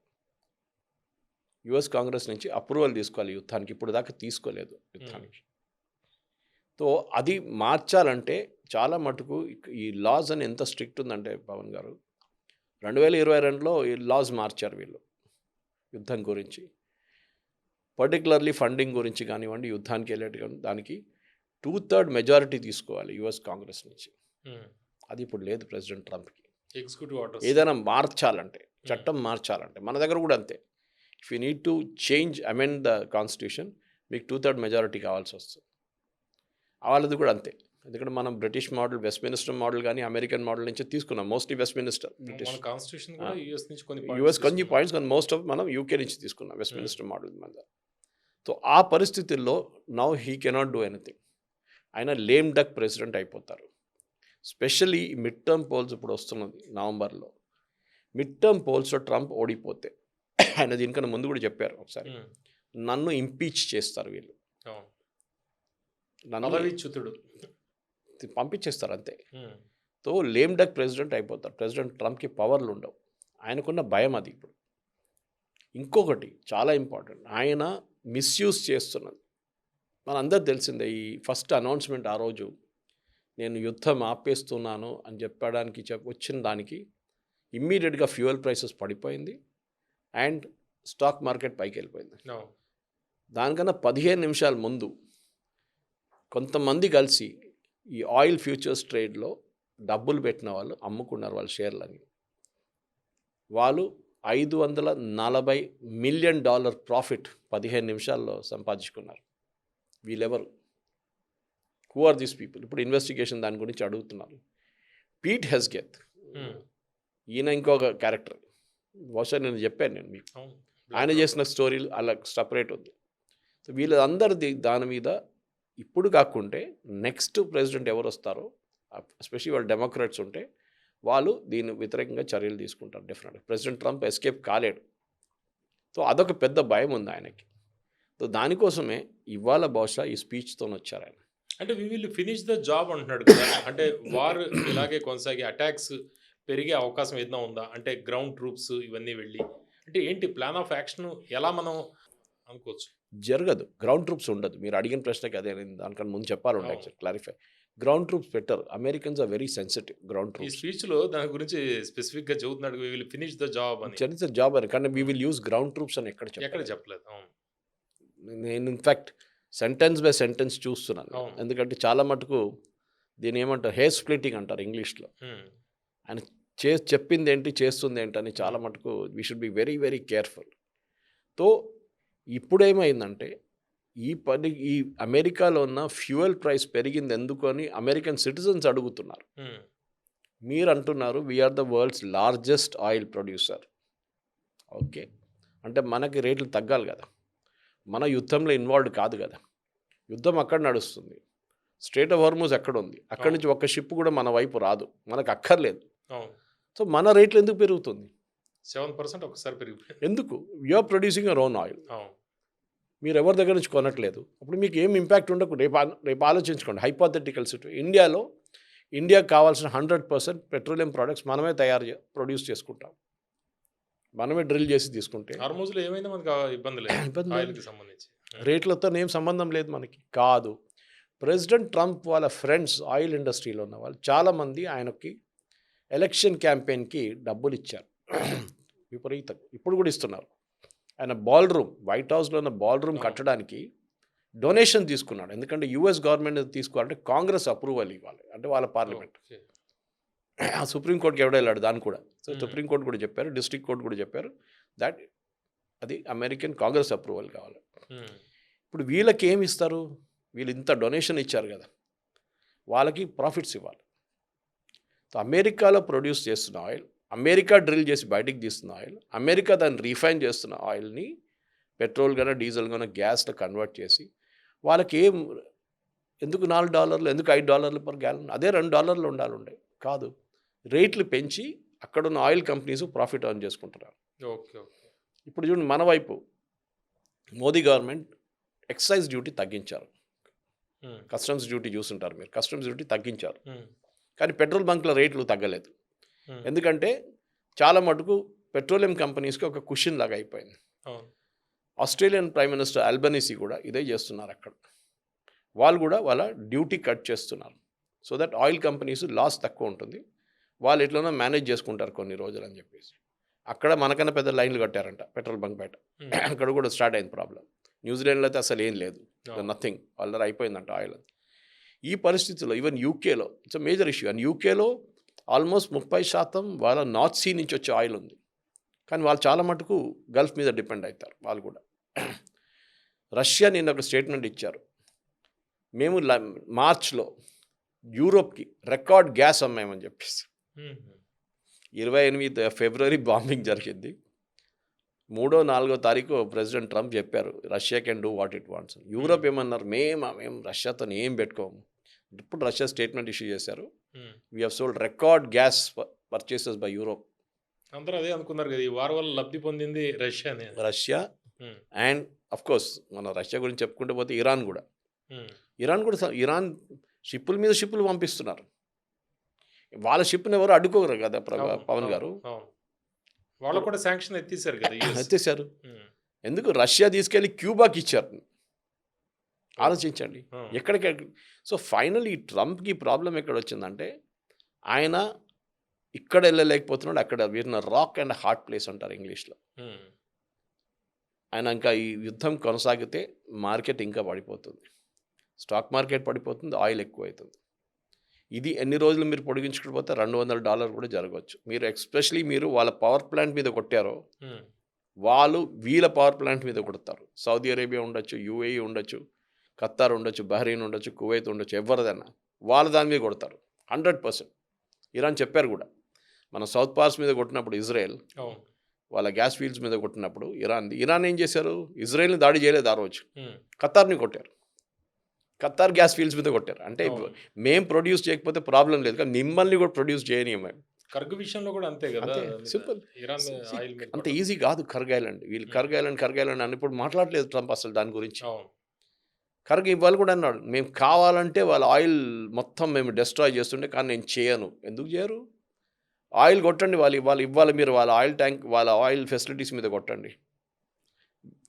యుద్ధానికి. ఇప్పుడు దాకా తీసుకోలేదు యుద్ధానికి. సో అది మార్చాలంటే చాలా మటుకు ఈ లాస్ అని ఎంత స్ట్రిక్ట్ ఉందంటే పవన్ గారు, 2022లో ఈ లాస్ మార్చారు వీళ్ళు యుద్ధం గురించి. పర్టికులర్లీ ఫండింగ్ గురించి కానివ్వండి, యుద్ధానికి వెళ్ళేట్టుగా దానికి 2/3 మెజారిటీ తీసుకోవాలి యుఎస్ కాంగ్రెస్ నుంచి. అది ఇప్పుడు లేదు ప్రెసిడెంట్ ట్రంప్కి. ఎగ్జిక్యూటివ్ ఆర్డర్ ఏదైనా మార్చాలంటే, చట్టం మార్చాలంటే, మన దగ్గర కూడా అంతే. If you need to amend the constitution, మీకు 2/3 మెజారిటీ కావాల్సి వస్తుంది. వాళ్ళది కూడా అంతే. ఎందుకంటే మనం British model, west minister model కానీ అమెరికన్ మోడల్ నుంచి తీసుకున్నాం. Mostly west minister, British, US కొన్ని పాయింట్స్, కానీ మోస్ట్ ఆఫ్ మనం యూకే నుంచి తీసుకున్నాం వెస్ట్ మినిస్టర్ మోడల్ మీద. సో ఆ పరిస్థితుల్లో now he cannot do anything. ఆయన లేమ్ డక్ ప్రెసిడెంట్ అయిపోతారు. స్పెషల్లీ మిడ్ టర్మ్ పోల్స్ ఇప్పుడు వస్తున్నది నవంబర్లో. మిడ్ టర్మ్ పోల్స్లో ట్రంప్ ఓడిపోతే, ఆయన దీనికన్నా ముందు కూడా చెప్పారు ఒకసారి, నన్ను ఇంపీచ్ చేస్తారు వీళ్ళు, నన్ను పంపించేస్తారు అంతే. తో లేమ్ డక్ ప్రెసిడెంట్ అయిపోతారు. ప్రెసిడెంట్ ట్రంప్కి పవర్లు ఉండవు. ఆయనకున్న భయం అది. ఇప్పుడు ఇంకొకటి చాలా ఇంపార్టెంట్, ఆయన మిస్యూజ్ చేస్తున్నది మనందరూ తెలిసిందే. ఈ ఫస్ట్ అనౌన్స్మెంట్ ఆ రోజు నేను యుద్ధం ఆపేస్తున్నాను అని చెప్పడానికి వచ్చిన దానికి ఇమ్మీడియట్గా ఫ్యూయల్ ప్రైసెస్ పడిపోయింది అండ్ స్టాక్ మార్కెట్ పైకి వెళ్ళిపోయింది. దానికన్నా 15 నిమిషాల ముందు కొంతమంది కలిసి ఈ ఆయిల్ ఫ్యూచర్స్ ట్రేడ్లో డబ్బులు పెట్టిన వాళ్ళు అమ్ముకున్నారు వాళ్ళ షేర్లని. వాళ్ళు $540 మిలియన్ ప్రాఫిట్ 15 నిమిషాల్లో సంపాదించుకున్నారు. వీళ్ళెవరు? Who are these people? ఇప్పుడు ఇన్వెస్టిగేషన్ దాని గురించి అడుగుతున్నారు. పీట్ హెస్గెత్, ఈయన ఇంకొక క్యారెక్టర్, బహుశా నేను చెప్పాను మీకు, ఆయన చేసిన స్టోరీలు అలా సపరేట్ ఉంది. సో వీళ్ళందరిది దాని మీద ఇప్పుడు కాకుంటే నెక్స్ట్ ప్రెసిడెంట్ ఎవరు వస్తారో, ఎస్పెషల్లీ వాళ్ళు డెమోక్రాట్స్ ఉంటే వాళ్ళు దీని వ్యతిరేకంగా చర్యలు తీసుకుంటారు డెఫినెట్గా. ప్రెసిడెంట్ ట్రంప్ ఎస్కేప్ కాలేడు. సో అదొక పెద్ద భయం ఉంది ఆయనకి. సో దానికోసమే ఇవాళ బహుశా ఈ స్పీచ్తో వచ్చారు ఆయన. అంటే we will finish the job అంటున్నాడు కదా. అంటే వార్ ఇలాగే కొనసాగి అటాక్స్ పెరిగే అవకాశం ఏదైనా ఉందా? అంటే గ్రౌండ్ ట్రూప్స్ ఇవన్నీ వెళ్ళి అంటే ఏంటి ప్లాన్ ఆఫ్ యాక్షన్ ఎలా మనం అనుకోవచ్చు? జరగదు. గ్రౌండ్ ట్రూప్స్ ఉండదు. మీరు అడిగిన ప్రశ్నకి అదే, నేను దానికన్నా ముందు చెప్పాలంటే యాక్చువల్ క్లారిఫై. గ్రౌండ్ ట్రూప్స్ పెట్టరు. Americans are very sensitive. Ground ఈ ట్రూప్స్ స్పీచ్లో దాని గురించి స్పెసిఫిక్గా చెబుతున్నాడు, we will finish the job అని. చరిత్ర జాబ్ అని, కానీ we will use ground troops అని ఎక్కడ ఎక్కడ చెప్పలేదు. చెప్పలేదు. అవును. నేను ఇన్ఫ్యాక్ట్ సెంటెన్స్ బై సెంటెన్స్ చూస్తున్నాను. అవును. ఎందుకంటే చాలా మటుకు దీని ఏమంటారు, హెయిర్ స్ప్లిట్టింగ్ అంటారు ఇంగ్లీష్లో. ఆయన చెప్పింది ఏంటి, చేస్తుంది ఏంటి అని చాలా మటుకు we should be very very careful. తో ఇప్పుడేమైందంటే ఈ అమెరికాలో ఉన్న ఫ్యూయల్ ప్రైస్ పెరిగింది ఎందుకు అని అమెరికన్ సిటిజన్స్ అడుగుతున్నారు. మీరు అంటున్నారు we're the world's largest oil producer. Okay, అంటే మనకి రేట్లు తగ్గాలి కదా. మన యుద్ధంలో ఇన్వాల్వ్డ్ కాదు కదా. యుద్ధం అక్కడ నడుస్తుంది. స్ట్రేట్ ఆఫ్ హార్మూజ్ ఎక్కడ ఉంది, అక్కడి నుంచి ఒక్క షిప్ కూడా మన వైపు రాదు, మనకు అక్కర్లేదు. సో మన రేట్లు ఎందుకు పెరుగుతుంది? 7% ఒకసారి పెరిగిపోయింది. ఎందుకు? You're producing your own oil. మీరు ఎవరి దగ్గర నుంచి కొనట్లేదు. అప్పుడు మీకు ఏం ఇంపాక్ట్ ఉండకు. రేపు ఆలోచించుకోండి. హైపోథెటికల్ సిట్యుయేషన్, ఇండియాకి కావాల్సిన 100% పెట్రోలియం ప్రోడక్ట్స్ మనమే ప్రొడ్యూస్ చేసుకుంటాం, మనమే డ్రిల్ చేసి తీసుకుంటే హార్మూజ్లో ఏమైంది మనకు ఇబ్బంది లేదు. ఆయిల్కి సంబంధించి రేట్లతో ఏం సంబంధం లేదు మనకి. కాదు, ప్రెసిడెంట్ ట్రంప్ వాళ్ళ ఫ్రెండ్స్ ఆయిల్ ఇండస్ట్రీలో ఉన్న వాళ్ళు చాలామంది ఆయనకి ఎలక్షన్ క్యాంపెయిన్కి డబ్బులు ఇచ్చారు, విపరీతం. ఇప్పుడు కూడా ఇస్తున్నారు. ఆయన బాల్ రూమ్, వైట్ హౌస్లో ఉన్న బాల్ రూమ్ కట్టడానికి డొనేషన్ తీసుకున్నాడు. ఎందుకంటే యూఎస్ గవర్నమెంట్ తీసుకోవాలంటే కాంగ్రెస్ అప్రూవల్ ఇవ్వాలి, అంటే వాళ్ళ పార్లమెంట్. సుప్రీంకోర్టుకి ఎవడో వెళ్ళాడు దాన్ని కూడా. సో సుప్రీంకోర్టు కూడా చెప్పారు, డిస్ట్రిక్ట్ కోర్టు కూడా చెప్పారు దట్ అది అమెరికన్ కాంగ్రెస్ అప్రూవల్ కావాలి. ఇప్పుడు వీళ్ళకి ఏమి ఇస్తారు? వీళ్ళు ఇంత డొనేషన్ ఇచ్చారు కదా, వాళ్ళకి ప్రాఫిట్స్ ఇవ్వాలి. సో అమెరికాలో ప్రొడ్యూస్ చేస్తున్న ఆయిల్, అమెరికా డ్రిల్ చేసి బయటికి తీస్తున్న ఆయిల్, అమెరికా దాన్ని రీఫైన్ చేస్తున్న ఆయిల్ని పెట్రోల్ గానో డీజిల్ గానో గ్యాస్లో కన్వర్ట్ చేసి వాళ్ళకి ఎందుకు $4, ఎందుకు $5 పర్ గ్యాలన్? అదే $2 ఉండాలి. కాదు, రేట్లు పెంచి అక్కడున్న ఆయిల్ కంపెనీస్ ప్రాఫిట్ అర్న్ చేసుకుంటున్నారు. ఓకే. ఇప్పుడు చూడండి, మన వైపు మోదీ గవర్నమెంట్ ఎక్సైజ్ డ్యూటీ తగ్గించారు. కస్టమ్స్ డ్యూటీ చూస్తుంటారు మీరు, కస్టమ్స్ డ్యూటీ తగ్గించారు. కానీ పెట్రోల్ బంక్ల రేట్లు తగ్గలేదు. ఎందుకంటే చాలా మటుకు పెట్రోలియం కంపెనీస్కి ఒక కుషన్ లాగా అయిపోయింది. ఆస్ట్రేలియన్ ప్రైమ్ మినిస్టర్ ఆల్బనీసీ కూడా ఇదే చేస్తున్నారు. అక్కడ వాళ్ళు కూడా వాళ్ళ డ్యూటీ కట్ చేస్తున్నారు. So that oil companies loss తక్కువ ఉంటుంది, వాళ్ళు ఎట్లనో మేనేజ్ చేసుకుంటారు కొన్ని రోజులు అని చెప్పేసి. అక్కడ మనకన్నా పెద్ద లైన్లు కట్టారంట పెట్రోల్ బంక్ బయట. అక్కడ కూడా స్టార్ట్ అయింది ప్రాబ్లం. న్యూజిలాండ్లో అయితే అసలు ఏం లేదు, నథింగ్, వాళ్ళ అయిపోయిందంట ఆయిల్. ఈ పరిస్థితుల్లో ఈవెన్ యూకేలో it's a major issue. And యూకేలో ఆల్మోస్ట్ 30% వాళ్ళ నార్త్ సీ నుంచి వచ్చే ఆయిల్ ఉంది. కానీ వాళ్ళు చాలా మటుకు గల్ఫ్ మీద డిపెండ్ అవుతారు వాళ్ళు కూడా. రష్యా నిన్న ఒక స్టేట్మెంట్ ఇచ్చారు, మేము మార్చ్లో యూరోప్కి రికార్డ్ గ్యాస్ అమ్మామని చెప్పేసి. 28 ఫిబ్రవరి బాంబింగ్ జరిగింది. 3వ 4వ తారీఖు ప్రెసిడెంట్ ట్రంప్ చెప్పారు Russia can do what it wants. Europe ఏమన్నారు, మేము రష్యాతో ఏం పెట్టుకోము. ఇప్పుడు రష్యా స్టేట్మెంట్ ఇష్యూ చేశారు, we have sold record gas purchases by Europe. అందరూ అదే అనుకున్నారు కదా, ఈ వార్ వల్ల లబ్ధి పొందింది రష్యా. అండ్ అఫ్ కోర్స్ మన రష్యా గురించి చెప్పుకుంటూ పోతే ఇరాన్ కూడా ఇరాన్ షిప్పుల మీద షిప్పులు పంపిస్తున్నారు. వాళ్ళ షిప్ని ఎవరు అడ్డుకోరు కదా అవును, పవన్ అవును, గారు. అవును. వాళ్ళు కూడా శాంక్షన్ ఎత్తేసారు కదా యూఎస్. ఎత్తేసారు. ఉమ్, ఎందుకు రష్యా తీసుకెళ్ళి క్యూబాకి ఇచ్చారు. ఓ, ఆలోచించండి ఉమ్, ఎక్కడికి. సో ఫైనల్ ఈ ట్రంప్కి ప్రాబ్లం ఎక్కడ వచ్చిందంటే ఆయన ఇక్కడ వెళ్ళలేకపోతున్నాడు, అక్కడ వీరిన రాక్ అండ్ హార్డ్ ప్లేస్ అంటారు ఇంగ్లీష్లో. ఉమ్, ఆయన ఇంకా ఈ యుద్ధం కొనసాగితే మార్కెట్ ఇంకా పడిపోతుంది, స్టాక్ మార్కెట్ పడిపోతుంది, ఆయిల్ ఎక్కువ అవుతుంది. ఇది ఎన్ని రోజులు మీరు పొడిగించుకుపోతే $200 కూడా జరగవచ్చు. మీరు ఎస్పెషలీ మీరు వాళ్ళ పవర్ ప్లాంట్ మీద కొట్టారో ఉమ్, వాళ్ళు వీళ్ళ పవర్ ప్లాంట్ మీద కొడతారు. సౌదీ అరేబియా ఉండొచ్చు, యూఏఈ ఉండొచ్చు, ఖత్తార్ ఉండొచ్చు, బహ్రెయిన్ ఉండొచ్చు, కువైత్ ఉండొచ్చు, ఎవరిదన్నా వాళ్ళ దాని మీద కొడతారు 100%. ఇరాన్ చెప్పారు కూడా, మన సౌత్ పార్స్ మీద కొట్టినప్పుడు ఇజ్రాయెల్ అవును, వాళ్ళ గ్యాస్ ఫీల్డ్స్ మీద కొట్టినప్పుడు ఇరాన్ ఏం చేశారు, ఇజ్రాయెల్ని దాడి చేయలేదు ఆ రోజు, ఉమ్, ఖత్తార్ని కొట్టారు. ఖత్తార్ గ్యాస్ ఫీల్డ్స్ మీద కొట్టారు. అంటే అవును. మేం ప్రొడ్యూస్ చేయకపోతే ప్రాబ్లం లేదు, కానీ మిమ్మల్ని కూడా ప్రొడ్యూస్ చేయనీయం మేము. కర్గ్ విషయంలో కూడా అంతే కదా. అంతే మీద సింపుల్. ఇరాన్ ఆయిల్ మీద అంత పడ్డది. ఈజీ కాదు కర్గైలాండ్. వీళ్ళు కర్గైలాండ్ అని ఇప్పుడు మాట్లాడలేదు ట్రంప్ అసలు దాని గురించి. అవును, కర్గ్ ఇవాళ కూడా అన్నాడు, మేము కావాలంటే వాళ్ళ ఆయిల్ మొత్తం మేము డిస్ట్రాయ్ చేస్తుండే, కానీ నేను చేయను. ఎందుకు చేయరు? ఆయిల్ కొట్టండి, ఇవాళ మీరు వాళ్ళ ఆయిల్ ట్యాంక్, వాళ్ళ ఆయిల్ ఫెసిలిటీస్ మీద కొట్టండి,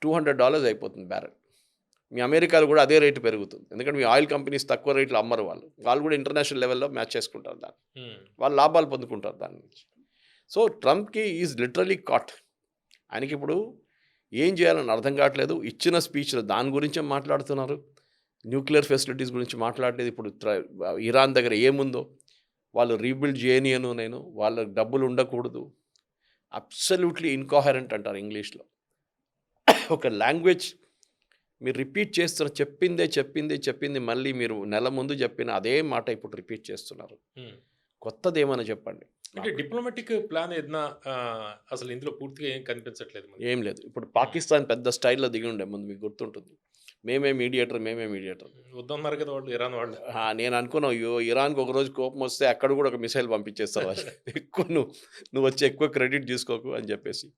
$200 అయిపోతుంది బ్యారెల్. మీ అమెరికాలో కూడా అదే రేటు పెరుగుతుంది, ఎందుకంటే మీ ఆయిల్ కంపెనీస్ తక్కువ రేట్లు అమ్మరు. వాళ్ళు కూడా ఇంటర్నేషనల్ లెవెల్లో మ్యాచ్ చేసుకుంటారు దాన్ని, ఉమ్, వాళ్ళు లాభాలు పొందుకుంటారు దాని నుంచి. సో ట్రంప్కి ఈజ్ లిటరలీ కాట్. ఆయనకి ఇప్పుడు ఏం చేయాలని అర్థం కావట్లేదు. ఇచ్చిన స్పీచ్లో దాని గురించే మాట్లాడుతున్నారు, న్యూక్లియర్ ఫెసిలిటీస్ గురించి మాట్లాడలేదు. ఇప్పుడు ఇరాన్ దగ్గర ఏముందో వాళ్ళు రీబిల్డ్ చేయనియను, నేను వాళ్ళ డబ్బులు ఉండకూడదు. అబ్సల్యూట్లీ ఇన్కోహరెంట్ అంటారు ఇంగ్లీష్లో. ఒక లాంగ్వేజ్ మీరు రిపీట్ చేస్తున్న, చెప్పింది మళ్ళీ మీరు నెల ముందు చెప్పిన అదే మాట ఇప్పుడు రిపీట్ చేస్తున్నారు. ఉమ్. కొత్తది ఏమైనా చెప్పండి. అంటే డిప్లొమాటిక్ ప్లాన్ ఏదైనా అసలు ఇందులో పూర్తిగా ఏం కనిపించట్లేదు మనకి. ఏం లేదు. ఇప్పుడు పాకిస్తాన్ పెద్ద స్టైల్లో దిగి ఉండే ముందు, మీకు గుర్తుంటుంది, మేమే మీడియేటర్. వద్దన్నారు కదా వాళ్ళు, ఇరాన్ వాళ్ళు. నేను అనుకున్నావు, ఇరాన్కి ఒకరోజు కోపం వస్తే అక్కడ కూడా ఒక మిసైల్ పంపించేస్తారు వాళ్ళు. ఎక్కువ నువ్వు వచ్చి ఎక్కువ క్రెడిట్ తీసుకోకు అని చెప్పేసి.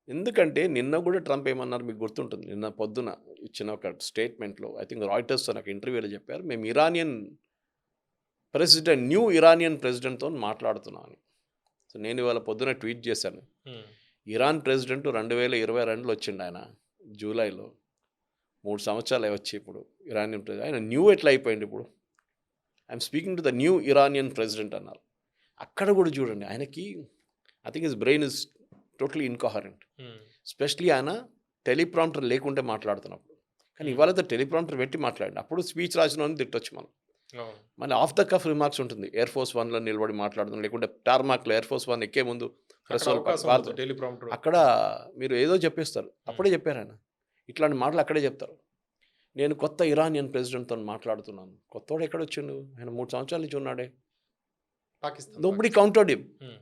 ఎందుకంటే నిన్న కూడా ట్రంప్ ఏమన్నారు మీకు గుర్తుంటుంది, నిన్న పొద్దున ఇచ్చిన ఒక స్టేట్మెంట్లో, ఐ థింక్ రాయిటర్స్ నాకు ఇంటర్వ్యూలో చెప్పారు, మేము న్యూ ఇరానియన్ ప్రెసిడెంట్తో మాట్లాడుతున్నాను. సో నేను ఇవాళ పొద్దున ట్వీట్ చేశాను, ఉమ్, ఇరాన్ ప్రెసిడెంట్ 2022లో వచ్చిండు ఆయన, జూలైలో. 3 సంవత్సరాలు వచ్చి ఇప్పుడు ఇరానియన్ ప్రెసిడెంట్, ఆయన న్యూ ఎట్లా అయిపోయింది ఇప్పుడు. I'm speaking to the new Iranian president అన్నారు. అక్కడ కూడా చూడండి, ఆయనకి I think his brain is totally incoherent. Um, specially ఆయన టెలిప్రాంప్టర్ లేకుంటే మాట్లాడుతున్నప్పుడు. కానీ ఇవాళ టెలిప్రాంప్టర్ పెట్టి మాట్లాడండి, అప్పుడు స్పీచ్ రాసిన తిట్టొచ్చు మనం. అవును, మళ్ళీ ఆఫ్ ద కఫ్ రిమార్క్స్ ఉంటుంది, ఎయిర్ ఫోర్స్ 1లో నిలబడి మాట్లాడుతున్నాం, లేకుంటే టార్మాక్లో ఎయిర్ ఫోర్స్ 1 ఎక్కే ముందు అక్కడ అవకాశం ఉంది, టెలిప్రాంప్టర్. అక్కడ మీరు ఏదో చెప్పేస్తారు. అప్పుడే చెప్పారు ఆయన, ఇట్లాంటి మాటలు అక్కడే చెప్తారు. నేను కొత్త ఇరానియన్ ప్రెసిడెంట్తో మాట్లాడుతున్నాను. కొత్తోడు ఎక్కడొచ్చిండు, ఆయన 3 సంవత్సరాల నుంచి ఉన్నాడే. Pakistan. Nobody countered him. Um,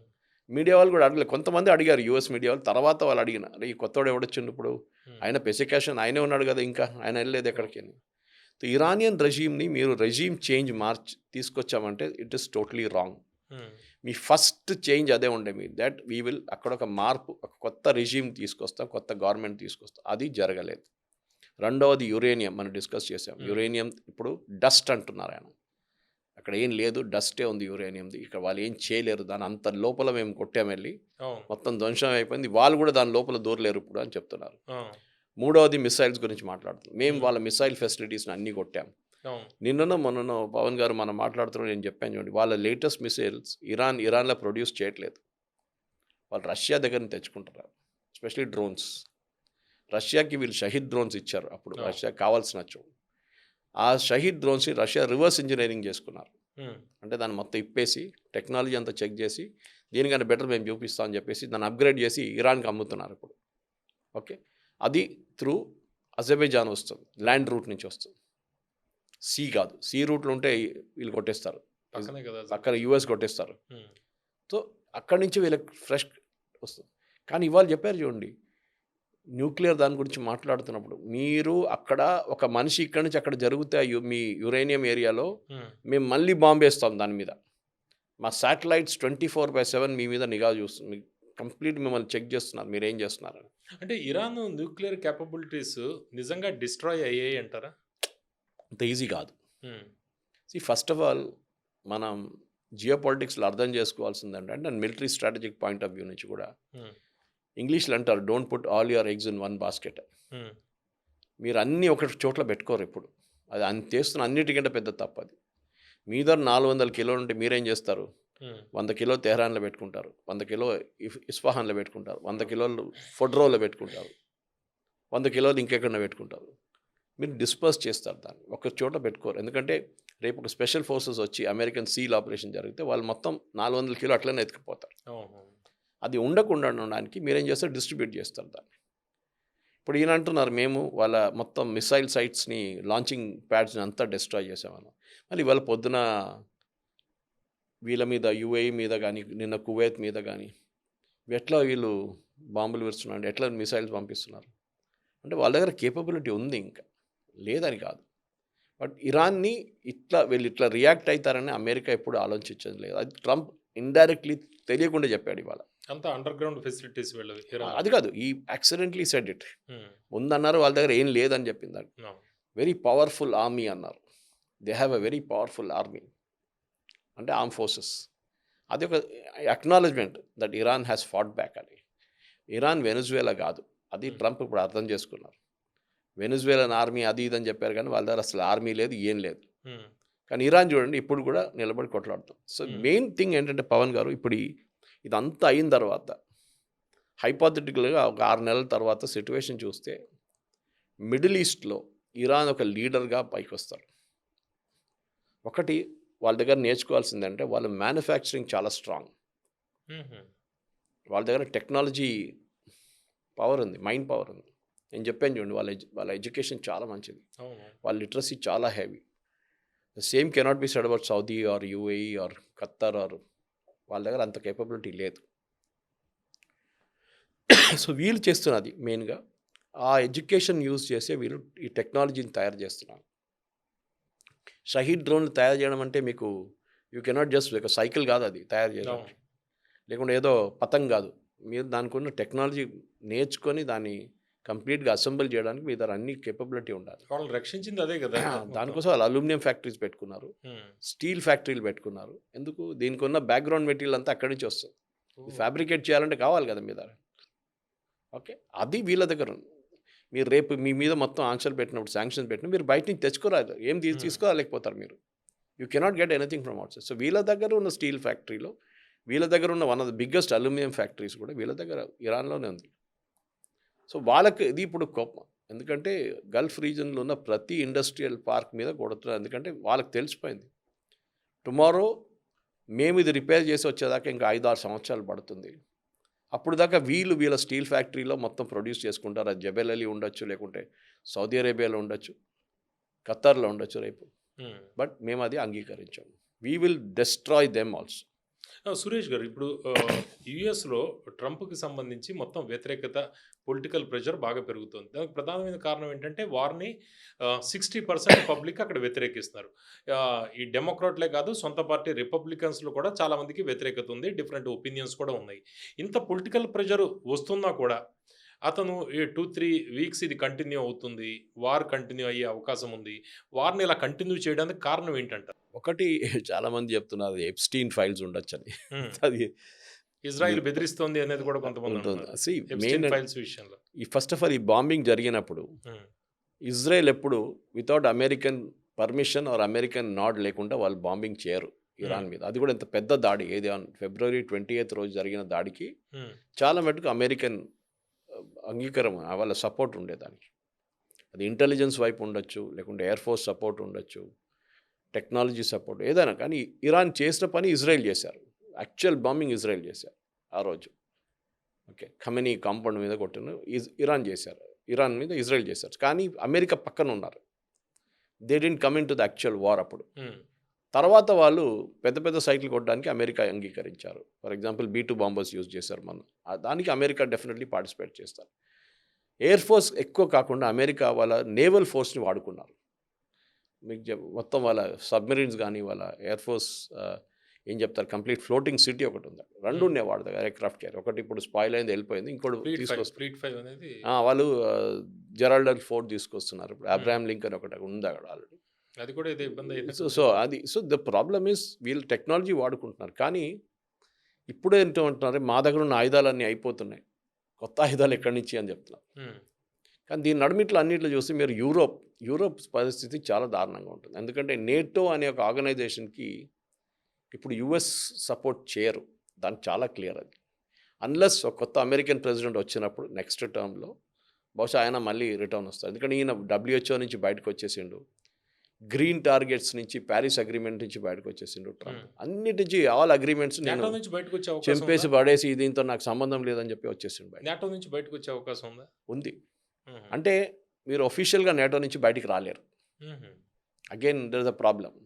media వాళ్ళు కూడా అడగలేదు, కొంతమంది అడిగారు, యూఎస్ మీడియా వాళ్ళు. తర్వాత వాళ్ళు అడిగినారు, ఈ కొత్తోడు ఎవడొచ్చిండు ఇప్పుడు, ఆయన పెసికేషన్ ఆయనే ఉన్నాడు కదా, ఇంకా ఆయన వెళ్ళలేదు ఎక్కడికి. ఇరానియన్ రెజీమ్ని మీరు రెజీమ్ చేంజ్ తీసుకొచ్చామంటే it is totally wrong. Um, మీ ఫస్ట్ చేంజ్ అదే ఉండే, మీ దట్ వీ విల్ అక్కడ ఒక మార్పు, ఒక కొత్త రెజీమ్ తీసుకొస్తాం, కొత్త గవర్నమెంట్ తీసుకొస్తాం. అది జరగలేదు. రెండవది యురేనియం, మనం డిస్కస్ చేసాం. యురేనియం ఇప్పుడు డస్ట్ అంటున్నారు ఆయన, అక్కడ ఏం లేదు, డస్టే ఉంది యురేనియంది. ఇక్కడ వాళ్ళు ఏం చేయలేరు, దాని అంత లోపల మేము కొట్టామెళ్ళి అవును, మొత్తం ధ్వంసం అయిపోయింది, వాళ్ళు కూడా దాని లోపల దూరలేరు ఇప్పుడు అని చెప్తున్నారు. అవును, మూడవది మిసైల్స్ గురించి మాట్లాడుతున్నాం. మేము వాళ్ళ మిసైల్ ఫెసిలిటీస్ని అన్నీ కొట్టాం. అవును, నిన్ననో మొన్ననో పవన్ గారు మనం మాట్లాడుతున్నాం, నేను చెప్పాను చూడండి, వాళ్ళ లేటెస్ట్ మిసైల్స్ ఇరాన్లో ప్రొడ్యూస్ చేయట్లేదు, వాళ్ళు రష్యా దగ్గర నుంచి తెచ్చుకుంటున్నారు. ఎస్పెషలీ డ్రోన్స్, రష్యాకి వీళ్ళు షహీద్ డ్రోన్స్ ఇచ్చారు అప్పుడు, రష్యా కావాల్సిన ఆ షహీద్ డ్రోన్స్ని రష్యా రివర్స్ ఇంజనీరింగ్ చేసుకున్నారు. ఉమ్, అంటే దాన్ని మొత్తం ఇప్పేసి టెక్నాలజీ అంతా చెక్ చేసి దీనికన్నా బెటర్ మేము చూపిస్తామని చెప్పేసి దాన్ని అప్గ్రేడ్ చేసి ఇరాన్కి అమ్ముతున్నారు ఇప్పుడు. ఓకే, అది త్రూ అజర్బైజాన్ వస్తుంది, ల్యాండ్ రూట్ నుంచి వస్తుంది, సీ కాదు. సీ రూట్లో ఉంటే వీళ్ళు కొట్టేస్తారు, పక్కనే కదా. అక్కడ యూఎస్ కొట్టేస్తారు. ఉమ్, సో అక్కడి నుంచి వీళ్ళకి ఫ్రెష్ వస్తుంది. కానీ ఇవాళ చెప్పారు చూడండి, న్యూక్లియర్ దాని గురించి మాట్లాడుతున్నప్పుడు, మీరు అక్కడ ఒక మనిషి ఇక్కడి నుంచి అక్కడ జరిగితే మీ యురేనియం ఏరియాలో ఉమ్, మేము మళ్ళీ బాంబు వేస్తాం దాని మీద. మా శాటిలైట్స్ 24/7 మీ మీద నిఘా చూస్తుంది, కంప్లీట్ మిమ్మల్ని చెక్ చేస్తున్నారు, మీరు ఏం చేస్తున్నారు. అంటే ఇరాన్ న్యూక్లియర్ క్యాపబిలిటీస్ నిజంగా డిస్ట్రాయ్ అయ్యాయి అంటారా? అంత ఈజీ కాదు. ఉమ్, ఫస్ట్ ఆఫ్ ఆల్ మనం జియో పాలిటిక్స్లో అర్థం చేసుకోవాల్సిందంటే అంటే military strategic point of view నుంచి కూడా ఇంగ్లీష్లో అంటారు don't put all your eggs in one basket. మీరు అన్నీ ఒక చోట్ల పెట్టుకోరు ఎప్పుడు. అది చేస్తున్న అన్నిటికంటే పెద్ద తప్పు అది. మీ దగ్గర 400 కిలోలు ఉంటే మీరేం చేస్తారు? 100 కిలో తెహరాన్లో పెట్టుకుంటారు, 100 కిలో ఇస్ఫహాన్లో పెట్టుకుంటారు, 100 కిలోలు ఫొడ్రోలో పెట్టుకుంటారు, 100 కిలోలు ఇంకెక్కడ పెట్టుకుంటారు. మీరు డిస్పర్స్ చేస్తారు దాన్ని, ఒక చోట పెట్టుకోరు. ఎందుకంటే రేపు ఒక స్పెషల్ ఫోర్సెస్ వచ్చి అమెరికన్ సీల్ ఆపరేషన్ జరిగితే వాళ్ళు మొత్తం 400 కిలో అట్లనే ఎత్తుకుపోతారు. అది ఉండకుండా ఉండడానికి మీరేం చేస్తారు? డిస్ట్రిబ్యూట్ చేస్తారు దాన్ని. ఇప్పుడు ఈయన అంటున్నారు మేము వాళ్ళ మొత్తం మిసైల్ సైట్స్ని లాంచింగ్ ప్యాడ్స్ని అంతా డిస్ట్రాయ్ చేసామని. మళ్ళీ వాళ్ళ పొద్దున వీళ్ళ మీద యుఏఈ మీద కానీ నిన్న కువైత్ మీద కానీ ఎట్లా వీళ్ళు బాంబులు విరుస్తున్నారు, ఎట్లా మిసైల్స్ పంపిస్తున్నారు అంటే వాళ్ళ దగ్గర కేపబిలిటీ ఉంది, ఇంకా లేదని కాదు. బట్ ఇరాన్ని వీళ్ళు ఇట్లా రియాక్ట్ అవుతారని అమెరికా ఎప్పుడు ఆలోచించదు లేదు. అది ట్రంప్ ఇండైరెక్ట్లీ తెలియకుండా చెప్పాడు ఇవాళ. అంతా అండర్ గ్రౌండ్ ఫెసిలిటీస్ అది కాదు, ఈ యాక్సిడెంట్లీ సెడ్ ఇట్. ముందన్నారు వాళ్ళ దగ్గర ఏం లేదని చెప్పింది. వెరీ పవర్ఫుల్ ఆర్మీ అన్నారు. They have a very powerful army అంటే ఆర్మ్ ఫోర్సెస్. అది ఒక acknowledgement that Iran has fought back అని. ఇరాన్ వెనుజువేలా కాదు, అది ట్రంప్ ఇప్పుడు అర్థం చేసుకున్నారు. వెనుజువేలన్ ఆర్మీ అది ఇదని చెప్పారు కానీ వాళ్ళ దగ్గర అసలు ఆర్మీ లేదు, ఏం లేదు. కానీ ఇరాన్ చూడండి ఇప్పుడు కూడా నిలబడి కొట్లాడుతాం. సో మెయిన్ థింగ్ ఏంటంటే పవన్ గారు ఇప్పుడు ఇదంతా అయిన తర్వాత హైపోథెటికల్గా ఒక 6 నెలల తర్వాత సిట్యువేషన్ చూస్తే మిడిల్ ఈస్ట్లో ఇరాన్ ఒక లీడర్గా పైకి వస్తారు. ఒకటి వాళ్ళ దగ్గర నేర్చుకోవాల్సిందంటే వాళ్ళ మ్యానుఫ్యాక్చరింగ్ చాలా స్ట్రాంగ్. వాళ్ళ దగ్గర టెక్నాలజీ పవర్ ఉంది, మైండ్ పవర్ ఉంది. నేను చెప్పాను చూడండి, వాళ్ళ ఎడ్యుకేషన్ చాలా మంచిది, వాళ్ళ లిటరసీ చాలా heavy. The same cannot be said about Saudi or UAE or Qatar or వాళ్ళ దగ్గర అంత కేపబిలిటీ లేదు. సో వీళ్ళు చేస్తున్నది మెయిన్గా ఆ ఎడ్యుకేషన్ యూజ్ చేసే వీళ్ళు ఈ టెక్నాలజీని తయారు చేస్తున్నారు. షహీద్ డ్రోన్లు తయారు చేయడం అంటే మీకు యూ కెనాట్ జస్ట్ ఒక సైకిల్ కాదు అది తయారు చేయడం, లేకుంటే ఏదో పతంగ్ కాదు. మీరు దానికి ఉన్న టెక్నాలజీ నేర్చుకొని దాన్ని కంప్లీట్గా అసెంబుల్ చేయడానికి మీ దగ్గర అన్ని కేపబిలిటీ ఉండాలి. వాళ్ళు రక్షించింది అదే కదా. దానికోసం వాళ్ళు అల్యూమినియం ఫ్యాక్టరీస్ పెట్టుకున్నారు, స్టీల్ ఫ్యాక్టరీలు పెట్టుకున్నారు. ఎందుకు? దీనికి ఉన్న బ్యాక్గ్రౌండ్ మెటీరియల్ అంతా అక్కడి నుంచి వస్తుంది. ఫ్యాబ్రికేట్ చేయాలంటే కావాలి కదా మీ దగ్గర. ఓకే, అది వీళ్ళ దగ్గర ఉంది. మీరు రేపు మీ మీద మొత్తం ఆంక్షలు పెట్టినప్పుడు, శాంక్షన్స్ పెట్టినప్పుడు మీరు బయట నుంచి తెచ్చుకోరాదు, ఏం తీసుకోలేకపోతారు మీరు. You cannot get anything from out side. So వీళ్ళ దగ్గర ఉన్న స్టీల్ ఫ్యాక్టరీలో, వీళ్ళ దగ్గర ఉన్న one of the biggest aluminium factories కూడా వీళ్ళ దగ్గర ఇరాన్లోనే ఉంది. సో వాళ్ళకి ఇది ఇప్పుడు కోపం, ఎందుకంటే గల్ఫ్ రీజన్లో ఉన్న ప్రతి ఇండస్ట్రియల్ పార్క్ మీద కొడుతున్నారు. ఎందుకంటే వాళ్ళకి తెలిసిపోయింది టుమారో మేము ఇది రిపేర్ చేసి వచ్చేదాకా ఇంకా 5-6 సంవత్సరాలు పడుతుంది. అప్పుడు దాకా వీళ్ళ స్టీల్ ఫ్యాక్టరీలో మొత్తం ప్రొడ్యూస్ చేసుకుంటారు. అది జబెల్ అలీ ఉండొచ్చు, లేకుంటే సౌదీ అరేబియాలో ఉండొచ్చు, ఖత్తర్లో ఉండొచ్చు రేపు. బట్ మేము అది అంగీకరించాము. We will destroy them also. Suresh garu, ఇప్పుడు యుఎస్లో ట్రంప్కి సంబంధించి మొత్తం వ్యతిరేకత, పొలిటికల్ ప్రెషర్ బాగా పెరుగుతుంది. దానికి ప్రధానమైన కారణం ఏంటంటే వారిని 60% పబ్లిక్ అక్కడ వ్యతిరేకిస్తున్నారు. ఈ డెమోక్రాట్లే కాదు, సొంత పార్టీ రిపబ్లికన్స్లో కూడా చాలామందికి వ్యతిరేకత ఉంది, డిఫరెంట్ ఒపీనియన్స్ కూడా ఉన్నాయి. ఇంత పొలిటికల్ ప్రెషర్ వస్తున్నా కూడా అతను ఈ 2-3 వీక్స్ ఇది కంటిన్యూ అవుతుంది, వార్ కంటిన్యూ అయ్యే అవకాశం ఉంది. వారిని ఇలా కంటిన్యూ చేయడానికి కారణం ఏంటంటారు? ఒకటి చాలామంది చెప్తున్నారు ఎప్స్టీన్ ఫైల్స్ ఉండొచ్చని. అది ఇజ్రాయిల్ బెదిరిస్తోంది అనేది కూడా కొంతమంది ఉంటుంది. ఫైల్స్ విషయంలో ఈ ఫస్ట్ ఆఫ్ ఆల్ ఈ బాంబింగ్ జరిగినప్పుడు ఇజ్రాయెల్ ఎప్పుడు without American permission or American nod లేకుండా వాళ్ళు బాంబింగ్ చేయరు ఇరాన్ మీద. అది కూడా ఎంత పెద్ద దాడి, ఏది February 28th రోజు జరిగిన దాడికి చాలా మటుకు అమెరికన్ అంగీకారం, వాళ్ళ సపోర్ట్ ఉండేదానికి. అది ఇంటెలిజెన్స్ వైపు ఉండొచ్చు, లేకుంటే ఎయిర్ ఫోర్స్ సపోర్ట్ ఉండొచ్చు, టెక్నాలజీ సపోర్ట్ ఏదైనా. కానీ ఇరాన్ చేసిన పని ఇజ్రాయెల్ చేశారు. యాక్చువల్ బాంబింగ్ ఇజ్రాయెల్ చేశారు ఆ రోజు. ఓకే, ఖమెనీ కాంపౌండ్ మీద కొట్టిన ఇరాన్ చేశారు, ఇరాన్ మీద ఇజ్రాయెల్ చేశారు. కానీ అమెరికా పక్కన ఉన్నారు. They didn't come in to the actual war అప్పుడు. తర్వాత వాళ్ళు పెద్ద పెద్ద సైట్లు కొట్టడానికి అమెరికా అంగీకరించారు. For example B-2 bombers use చేశారు మనం, దానికి అమెరికా డెఫినెట్లీ పార్టిసిపేట్ చేస్తారు. ఎయిర్ ఫోర్స్ ఎక్కువ కాకుండా అమెరికా వాళ్ళ నేవల్ ఫోర్స్ని వాడుకున్నారు. మీకు మొత్తం వాళ్ళ సబ్మెరీన్స్ కానీ వాళ్ళ ఎయిర్ ఫోర్స్ ఏం చెప్తారు, కంప్లీట్ ఫ్లోటింగ్ సిటీ ఒకటి ఉంది, 2 ఉన్నాయి వాడి దగ్గర ఎయిర్క్రాఫ్ట్ క్యారియర్. ఒకటి ఇప్పుడు స్పాయిల్ అయింది, వెళ్ళిపోయింది, ఇంకోటి తీసుకొస్తారు. వాళ్ళు జెరాల్డ్ ఫోర్ట్ తీసుకొస్తున్నారు ఇప్పుడు. అబ్రహాం లింకన్ ఒకటి ఉంది అక్కడ ఆల్రెడీ. అది కూడా ఇదే ఇబ్బంది సో ద ప్రాబ్లమ్ ఈస్ వీళ్ళు టెక్నాలజీ వాడుకుంటున్నారు. కానీ ఇప్పుడు ఏంటంటున్నారు, మా దగ్గర ఉన్న ఆయుధాలన్నీ అయిపోతున్నాయి, కొత్త ఆయుధాలు ఎక్కడి నుంచి అని చెప్తున్నారు. కానీ దీని నడుమిట్లో అన్నింటిలో చూసి మీరు యూరోప్ పరిస్థితి చాలా దారుణంగా ఉంటుంది. ఎందుకంటే నేటో అనే ఒక ఆర్గనైజేషన్కి ఇప్పుడు యుఎస్ సపోర్ట్ చేయరు, దానికి చాలా క్లియర్ అది. అన్లెస్ ఒక కొత్త అమెరికన్ ప్రెసిడెంట్ వచ్చినప్పుడు నెక్స్ట్ టర్మ్లో బహుశా ఆయన మళ్ళీ రిటర్న్ వస్తారు. ఎందుకంటే ఈయన డబ్ల్యూహెచ్ఓ నుంచి బయటకు వచ్చేసిండు, గ్రీన్ టార్గెట్స్ నుంచి, ప్యారిస్ అగ్రిమెంట్ నుంచి బయటకు వచ్చేసిండు ట్రంప్. అన్నిటి నుంచి ఆల్ అగ్రిమెంట్స్ నేను నుంచి బయటకు వచ్చే చెంపేసి పడేసి దీంతో నాకు సంబంధం లేదని చెప్పి వచ్చేసిండు బయట. నేటో నుంచి బయటకు వచ్చే అవకాశం ఉందా? ఉంది. అంటే మీరు ఒఫీషియల్గా నేటో నుంచి బయటికి రాలేరు. Again there is a problem.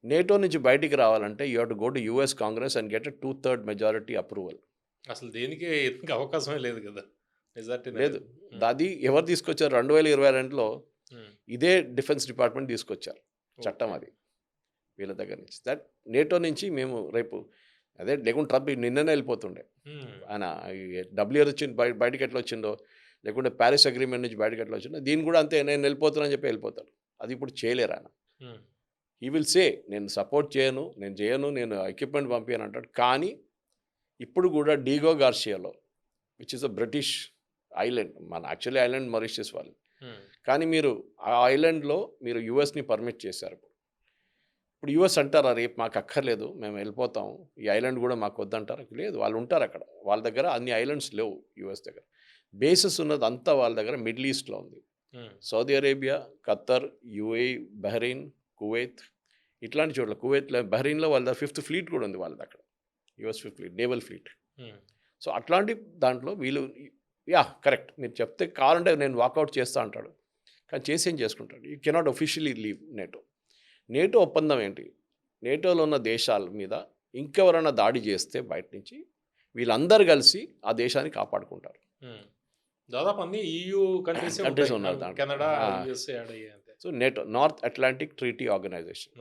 NATO నుంచి బయటికి రావాలంటే you have to go to US Congress and get 2/3 majority approval. అసలు దేనికి అవకాశమే లేదు కదా, లేదు. అది ఎవరు తీసుకొచ్చారు? 2022లో ఇదే డిఫెన్స్ డిపార్ట్మెంట్ తీసుకొచ్చారు చట్టం, అది వీళ్ళ దగ్గర నుంచి. దట్ నేటో నుంచి మేము రేపు అదే లేకుంటే ట్రంప్ నిన్ననే వెళ్ళిపోతుండే. ఆయన డబ్ల్యూఆర్ వచ్చి బయటకి ఎట్లా వచ్చిందో, లేకుంటే ప్యారిస్ అగ్రిమెంట్ నుంచి బయటకు ఎట్లా వచ్చిందో, దీన్ని కూడా అంతే, నేను వెళ్ళిపోతున్నాను చెప్పి వెళ్ళిపోతాడు. అది ఇప్పుడు చేయలేరు ఆయన. ఈ విల్ సే నేను సపోర్ట్ చేయను, నేను ఎక్విప్మెంట్ పంపించాను అంటాడు. కానీ ఇప్పుడు కూడా డీగో గార్షియాలో, which is a British island, మన యాక్చువల్లీ ఐలాండ్ మారిషస్ వాళ్ళు, కానీ మీరు ఆ ఐలాండ్లో మీరు యుఎస్ని పర్మిట్ చేశారు. ఇప్పుడు యుఎస్ అంటారా రేపు మాకు అక్కర్లేదు, మేము వెళ్ళిపోతాం, ఈ ఐలాండ్ కూడా మాకు వద్దంటారు? లేదు, వాళ్ళు ఉంటారు అక్కడ. వాళ్ళ దగ్గర అన్ని ఐలాండ్స్ లేవు యుఎస్ దగ్గర. బేసెస్ ఉన్నది అంతా వాళ్ళ దగ్గర మిడిల్ ఈస్ట్లో ఉంది. Saudi Arabia, Khattar, UAE, Bahrain, Kuwait, ఇట్లాంటి చోట్ల. కువైత్లో, బహ్రెయిన్లో వాళ్ళ 5th ఫ్లీట్ కూడా ఉంది వాళ్ళది అక్కడ, US 5th fleet, naval fleet. So అట్లాంటి దాంట్లో వీళ్ళు కరెక్ట్ మీరు చెప్తే కావాలంటే నేను వాకౌట్ చేస్తా అంటాడు, కానీ చేసి ఏం చేసుకుంటాడు? You cannot officially leave NATO ఒప్పందం ఏంటి? నేటోలో ఉన్న దేశాల మీద ఇంకెవరైనా దాడి చేస్తే బయట నుంచి వీళ్ళందరూ కలిసి ఆ దేశాన్ని కాపాడుకుంటారు. దాదాపు అన్ని EU కంట్రీస్ ఉన్నారు దాంట్లో. కెనడా, USA యాడ్ అయ్యాయి. So NATO North Atlantic Treaty Organization.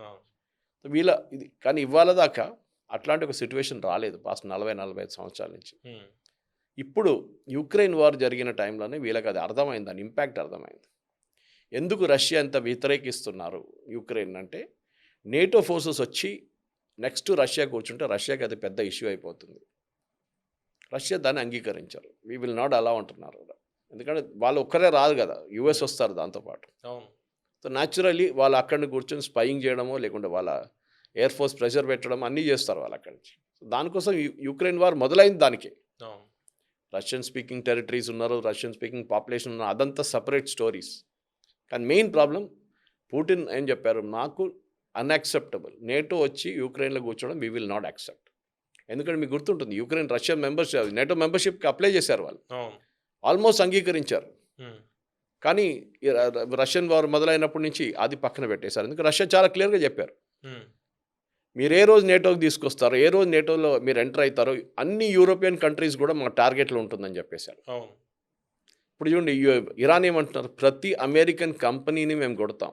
వీళ్ళ ఇది కానీ ఇవాళ దాకా అట్లాంటి ఒక సిచ్యువేషన్ రాలేదు పాస్ట్ 40-45 సంవత్సరాల నుంచి. ఇప్పుడు యుక్రెయిన్ వార్ జరిగిన టైంలోనే వీళ్ళకి అది అర్థమైంది, దాని ఇంపాక్ట్ అర్థమైంది. ఎందుకు రష్యా ఎంత వ్యతిరేకిస్తున్నారు యుక్రెయిన్ అంటే, నేటో ఫోర్సెస్ వచ్చి నెక్స్ట్ రష్యా కూర్చుంటే రష్యాకి అది పెద్ద ఇష్యూ అయిపోతుంది. రష్యా దాన్ని అంగీకరించారు. వీ విల్ నాట్ అలా అంటున్నారు. ఎందుకంటే వాళ్ళు ఒక్కరే రాదు కదా, యుఎస్ వస్తారు దాంతోపాటు. సో న్యాచురల్లీ వాళ్ళు అక్కడిని కూర్చొని స్పైయింగ్ చేయడమో, లేకుంటే వాళ్ళ ఎయిర్ ఫోర్స్ ప్రెషర్ పెట్టడం అన్నీ చేస్తారు వాళ్ళు అక్కడి నుంచి. సో దానికోసం యుక్రెయిన్ వార్ మొదలైంది దానికి. రష్యన్ స్పీకింగ్ టెరిటరీస్ ఉన్నారు, రష్యన్ స్పీకింగ్ పాపులేషన్ ఉన్నారు, అదంతా సపరేట్ స్టోరీస్. కానీ మెయిన్ ప్రాబ్లం పుటిన్ ఏం చెప్పారు, నాకు అన్యాక్సెప్టబుల్ నేటో వచ్చి యుక్రెయిన్లో కూర్చోవడం, వీ విల్ నాట్ యాక్సెప్ట్. ఎందుకంటే మీకు గుర్తుంటుంది, యుక్రెయిన్ రష్యా మెంబర్షిప్, నేటో మెంబర్షిప్కి అప్లై చేశారు వాళ్ళు, ఆల్మోస్ట్ అంగీకరించారు. కానీ రష్యన్ వార్ మొదలైనప్పటి నుంచి అది పక్కన పెట్టేశారు. ఎందుకంటే రష్యా చాలా క్లియర్గా చెప్పారు, మీరు ఏ రోజు నేటోకి తీసుకొస్తారో, ఏ రోజు నేటోలో మీరు ఎంటర్ అవుతారో, అన్ని యూరోపియన్ కంట్రీస్ కూడా మా టార్గెట్లో ఉంటుందని చెప్పేశారు. ఇప్పుడు చూడండి, ఇరాన్ ఏమంటున్నారు, ప్రతి అమెరికన్ కంపెనీని మేము కొడతాం.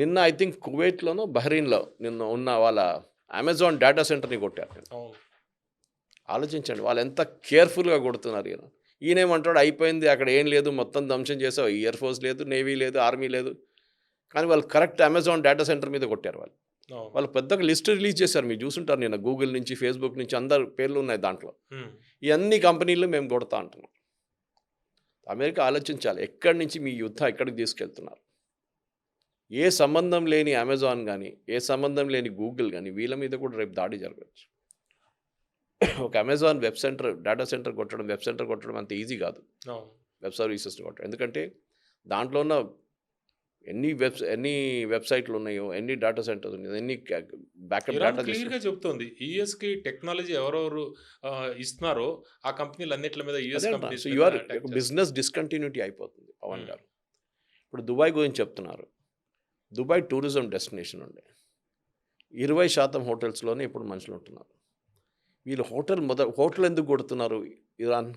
నిన్న ఐ థింక్ కువైట్లోనో బహ్రెయిన్లో నిన్న ఉన్న వాళ్ళ అమెజాన్ డేటా సెంటర్ని కొట్టారు. ఆలోచించండి వాళ్ళు ఎంత కేర్ఫుల్గా కొడుతున్నారు. ఈయనేమంటాడు, అయిపోయింది అక్కడ ఏం లేదు, మొత్తం ధ్వంసం చేసావు, ఎయిర్ ఫోర్స్ లేదు, నేవీ లేదు, ఆర్మీ లేదు. కానీ వాళ్ళు కరెక్ట్ అమెజాన్ డేటా సెంటర్ మీద కొట్టారు. వాళ్ళు పెద్దగా లిస్ట్ రిలీజ్ చేశారు, మీరు చూసుంటారు. నేను గూగుల్ నుంచి, ఫేస్బుక్ నుంచి అందరు పేర్లు ఉన్నాయి దాంట్లో. ఈ అన్ని కంపెనీలు మేము కొడతా అంటున్నాం. అమెరికా ఆలోచించాలి, ఎక్కడి నుంచి మీ యుద్ధం ఎక్కడికి తీసుకెళ్తున్నారు. ఏ సంబంధం లేని అమెజాన్ కానీ, ఏ సంబంధం లేని గూగుల్ కానీ, వీళ్ళ మీద కూడా రేపు దాడి జరగచ్చు. ఒక Amazon web centre, data centre కొట్టడం, వెబ్ సెంటర్ కొట్టడం అంత ఈజీ కాదు. వెబ్ సర్వీసెస్ కొట్టడం, ఎందుకంటే దాంట్లో ఉన్న ఎన్ని వెబ్సైట్లు ఉన్నాయో, ఎన్ని డేటా సెంటర్స్ ఉన్నాయో, ఎన్ని బ్యాకప్ డేటా క్లియర్గా చెప్తుంది. యుఎస్కి టెక్నాలజీ ఎవరెవరు ఇస్తున్నారో ఆ కంపెనీలు అన్నిటి మీద యువర్ బిజినెస్ డిస్కంటిన్యూటీ అయిపోతుంది. పవన్ గారు ఇప్పుడు దుబాయ్ గురించి చెప్తున్నారు. దుబాయ్ టూరిజం డెస్టినేషన్ ఉండే 20% హోటల్స్లోనే ఇప్పుడు మనుషులు ఉంటున్నారు. వీళ్ళు హోటల్ ఎందుకు కొడుతున్నారు ఇరాన్?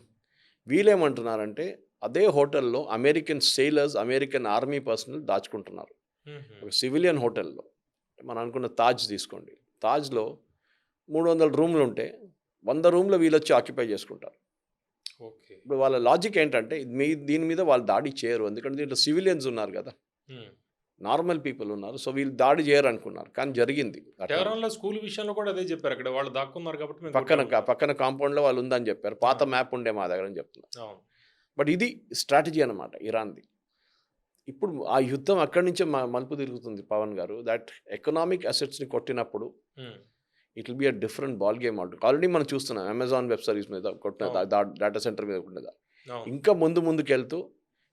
వీళ్ళేమంటున్నారంటే, అదే హోటల్లో American sailors, American army personnel దాచుకుంటున్నారు. ఒక సివిలియన్ హోటల్లో మనం అనుకున్న తాజ్ తీసుకోండి, తాజ్లో 300 రూమ్లు ఉంటే 100 రూమ్లు వీళ్ళు వచ్చి ఆక్యుపై చేసుకుంటారు. ఇప్పుడు వాళ్ళ లాజిక్ ఏంటంటే, దీని మీద వాళ్ళు దాడి చేయరు, ఎందుకంటే దీంట్లో సివిలియన్స్ ఉన్నారు కదా. నార్మల్ పీపుల్ ఉన్నారు. సో వీళ్ళు దాడి చేయరు అనుకున్నారు, కానీ జరిగింది. అట్లా టెహరాన్‌లో స్కూల్ విషయంలో కూడా అదే చెప్పారు. అక్కడ వాళ్ళు దాక్కున్నారు కాబట్టి మేము పక్కన కొట్టామన్నారు. పక్కన కాంపౌండ్‌లో వాళ్ళు ఉందని చెప్పారు. పాత ఆ. మ్యాప్ ఉండే మా దగ్గర అని చెప్తున్నారు. అవును. బట్ ఇది స్ట్రాటజీ అనమాట ఇరాన్‌ది. ఇప్పుడు ఆ యుద్ధం అక్కడి నుంచే మలుపు తిరుగుతుంది పవన్ గారు. దట్ ఎకనామిక్ అసెట్స్‌ని కొట్టినప్పుడు హ్మ్. It will be a different ball game already మనం చూస్తున్నాం. అమెజాన్ వెబ్ సిరీస్ మీద కొట్టిన అవును. డేటా సెంటర్ మీద కొట్టినదా. అవును. ఇంకా ముందుకెళ్తూ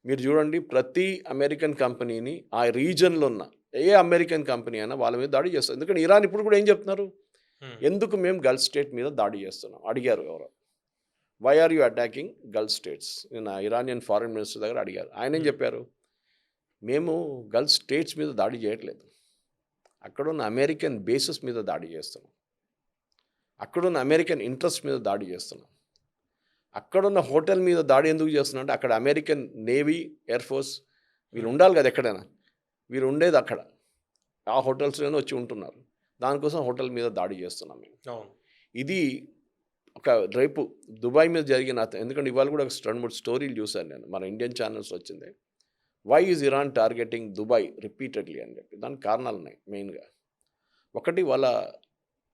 మీరు చూడండి, ప్రతి అమెరికన్ కంపెనీని ఆ రీజన్లో ఉన్న ఏ అమెరికన్ కంపెనీ అయినా వాళ్ళ మీద దాడి చేస్తారు. ఎందుకంటే ఇరాన్ ఇప్పుడు కూడా ఏం చెప్తున్నారు, హ్మ్. ఎందుకు మేము గల్ఫ్ స్టేట్ మీద దాడి చేస్తున్నాం అడిగారు ఎవరో. Why are you attacking Gulf states? నేను ఇరానియన్ ఫారిన్ మినిస్టర్ దగ్గర అడిగారు. ఆయన ఏం చెప్పారు, మేము గల్ఫ్ స్టేట్స్ మీద దాడి చేయట్లేదు, అక్కడున్న అమెరికన్ బేసెస్ మీద దాడి చేస్తున్నాం, అక్కడున్న అమెరికన్ ఇంట్రెస్ట్ మీద దాడి చేస్తున్నాం. అక్కడున్న హోటల్ మీద దాడి ఎందుకు చేస్తున్నా అంటే అక్కడ అమెరికన్ నేవీ, ఎయిర్ ఫోర్స్ వీళ్ళు ఉండాలి కదా ఎక్కడైనా. వీళ్ళు ఉండేది అక్కడ, ఆ హోటల్స్లోనే వచ్చి ఉంటున్నారు. దానికోసం హోటల్ మీద దాడి చేస్తున్నాం మేము. అవును. ఇది ఒక రేపు దుబాయ్ మీద జరిగిన ఎందుకంటే ఇవాళ కూడా ఒక 2-3 స్టోరీలు చూశాను నేను, మన ఇండియన్ ఛానల్స్ వచ్చింది. Why is Iran targeting Dubai repeatedly అని చెప్పి. దానికి కారణాలు ఉన్నాయి మెయిన్గా. ఒకటి, వాళ్ళ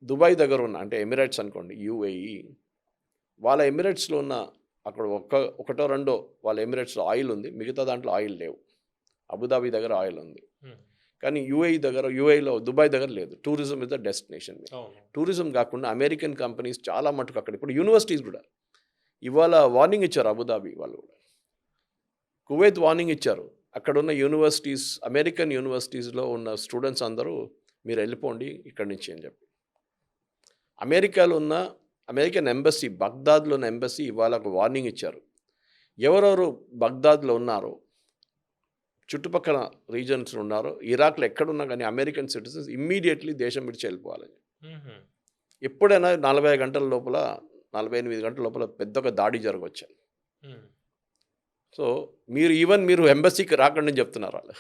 దుబాయ్ దగ్గర ఉన్న అంటే ఎమిరేట్స్ అనుకోండి, యూఏఈ, వాళ్ళ ఎమిరేట్స్లో ఉన్న అక్కడ ఒకటో రెండో వాళ్ళ ఎమిరేట్స్లో ఆయిల్ ఉంది, మిగతా దాంట్లో ఆయిల్ లేవు. అబుదాబి దగ్గర ఆయిల్ ఉంది, హ్మ్. కానీ యూఏఈలో దుబాయ్ దగ్గర లేదు. Tourism is the destination. అవును. టూరిజం కాకుండా అమెరికన్ కంపెనీస్ చాలా మటుకు అక్కడ, ఇప్పుడు యూనివర్సిటీస్ కూడా ఇవాళ వార్నింగ్ ఇచ్చారు. అబుదాబి వాళ్ళు కూడా, కువైత్ వార్నింగ్ ఇచ్చారు. అక్కడ ఉన్న యూనివర్సిటీస్, అమెరికన్ యూనివర్సిటీస్లో ఉన్న స్టూడెంట్స్ అందరూ మీరు వెళ్ళిపోండి ఇక్కడి నుంచి అని చెప్పి. అమెరికాలో ఉన్న అమెరికన్ ఎంబసీ, బగ్దాద్లో ఉన్న ఎంబసీ ఇవాళ ఒక వార్నింగ్ ఇచ్చారు. ఎవరెవరు బగ్దాద్లో ఉన్నారో, చుట్టుపక్కల రీజన్స్ ఉన్నారో, ఇరాక్లో ఎక్కడున్నా కానీ అమెరికన్ సిటిజన్స్ ఇమ్మీడియట్లీ దేశం విడిచి వెళ్ళిపోవాలని. హుహు. ఎప్పుడైనా 45 గంటల లోపల, 48 గంటల లోపల పెద్దగా దాడి జరగవచ్చు. హ్మ్. సో మీరు ఎంబసీకి రాకండి అని చెప్తున్నారు వాళ్ళు.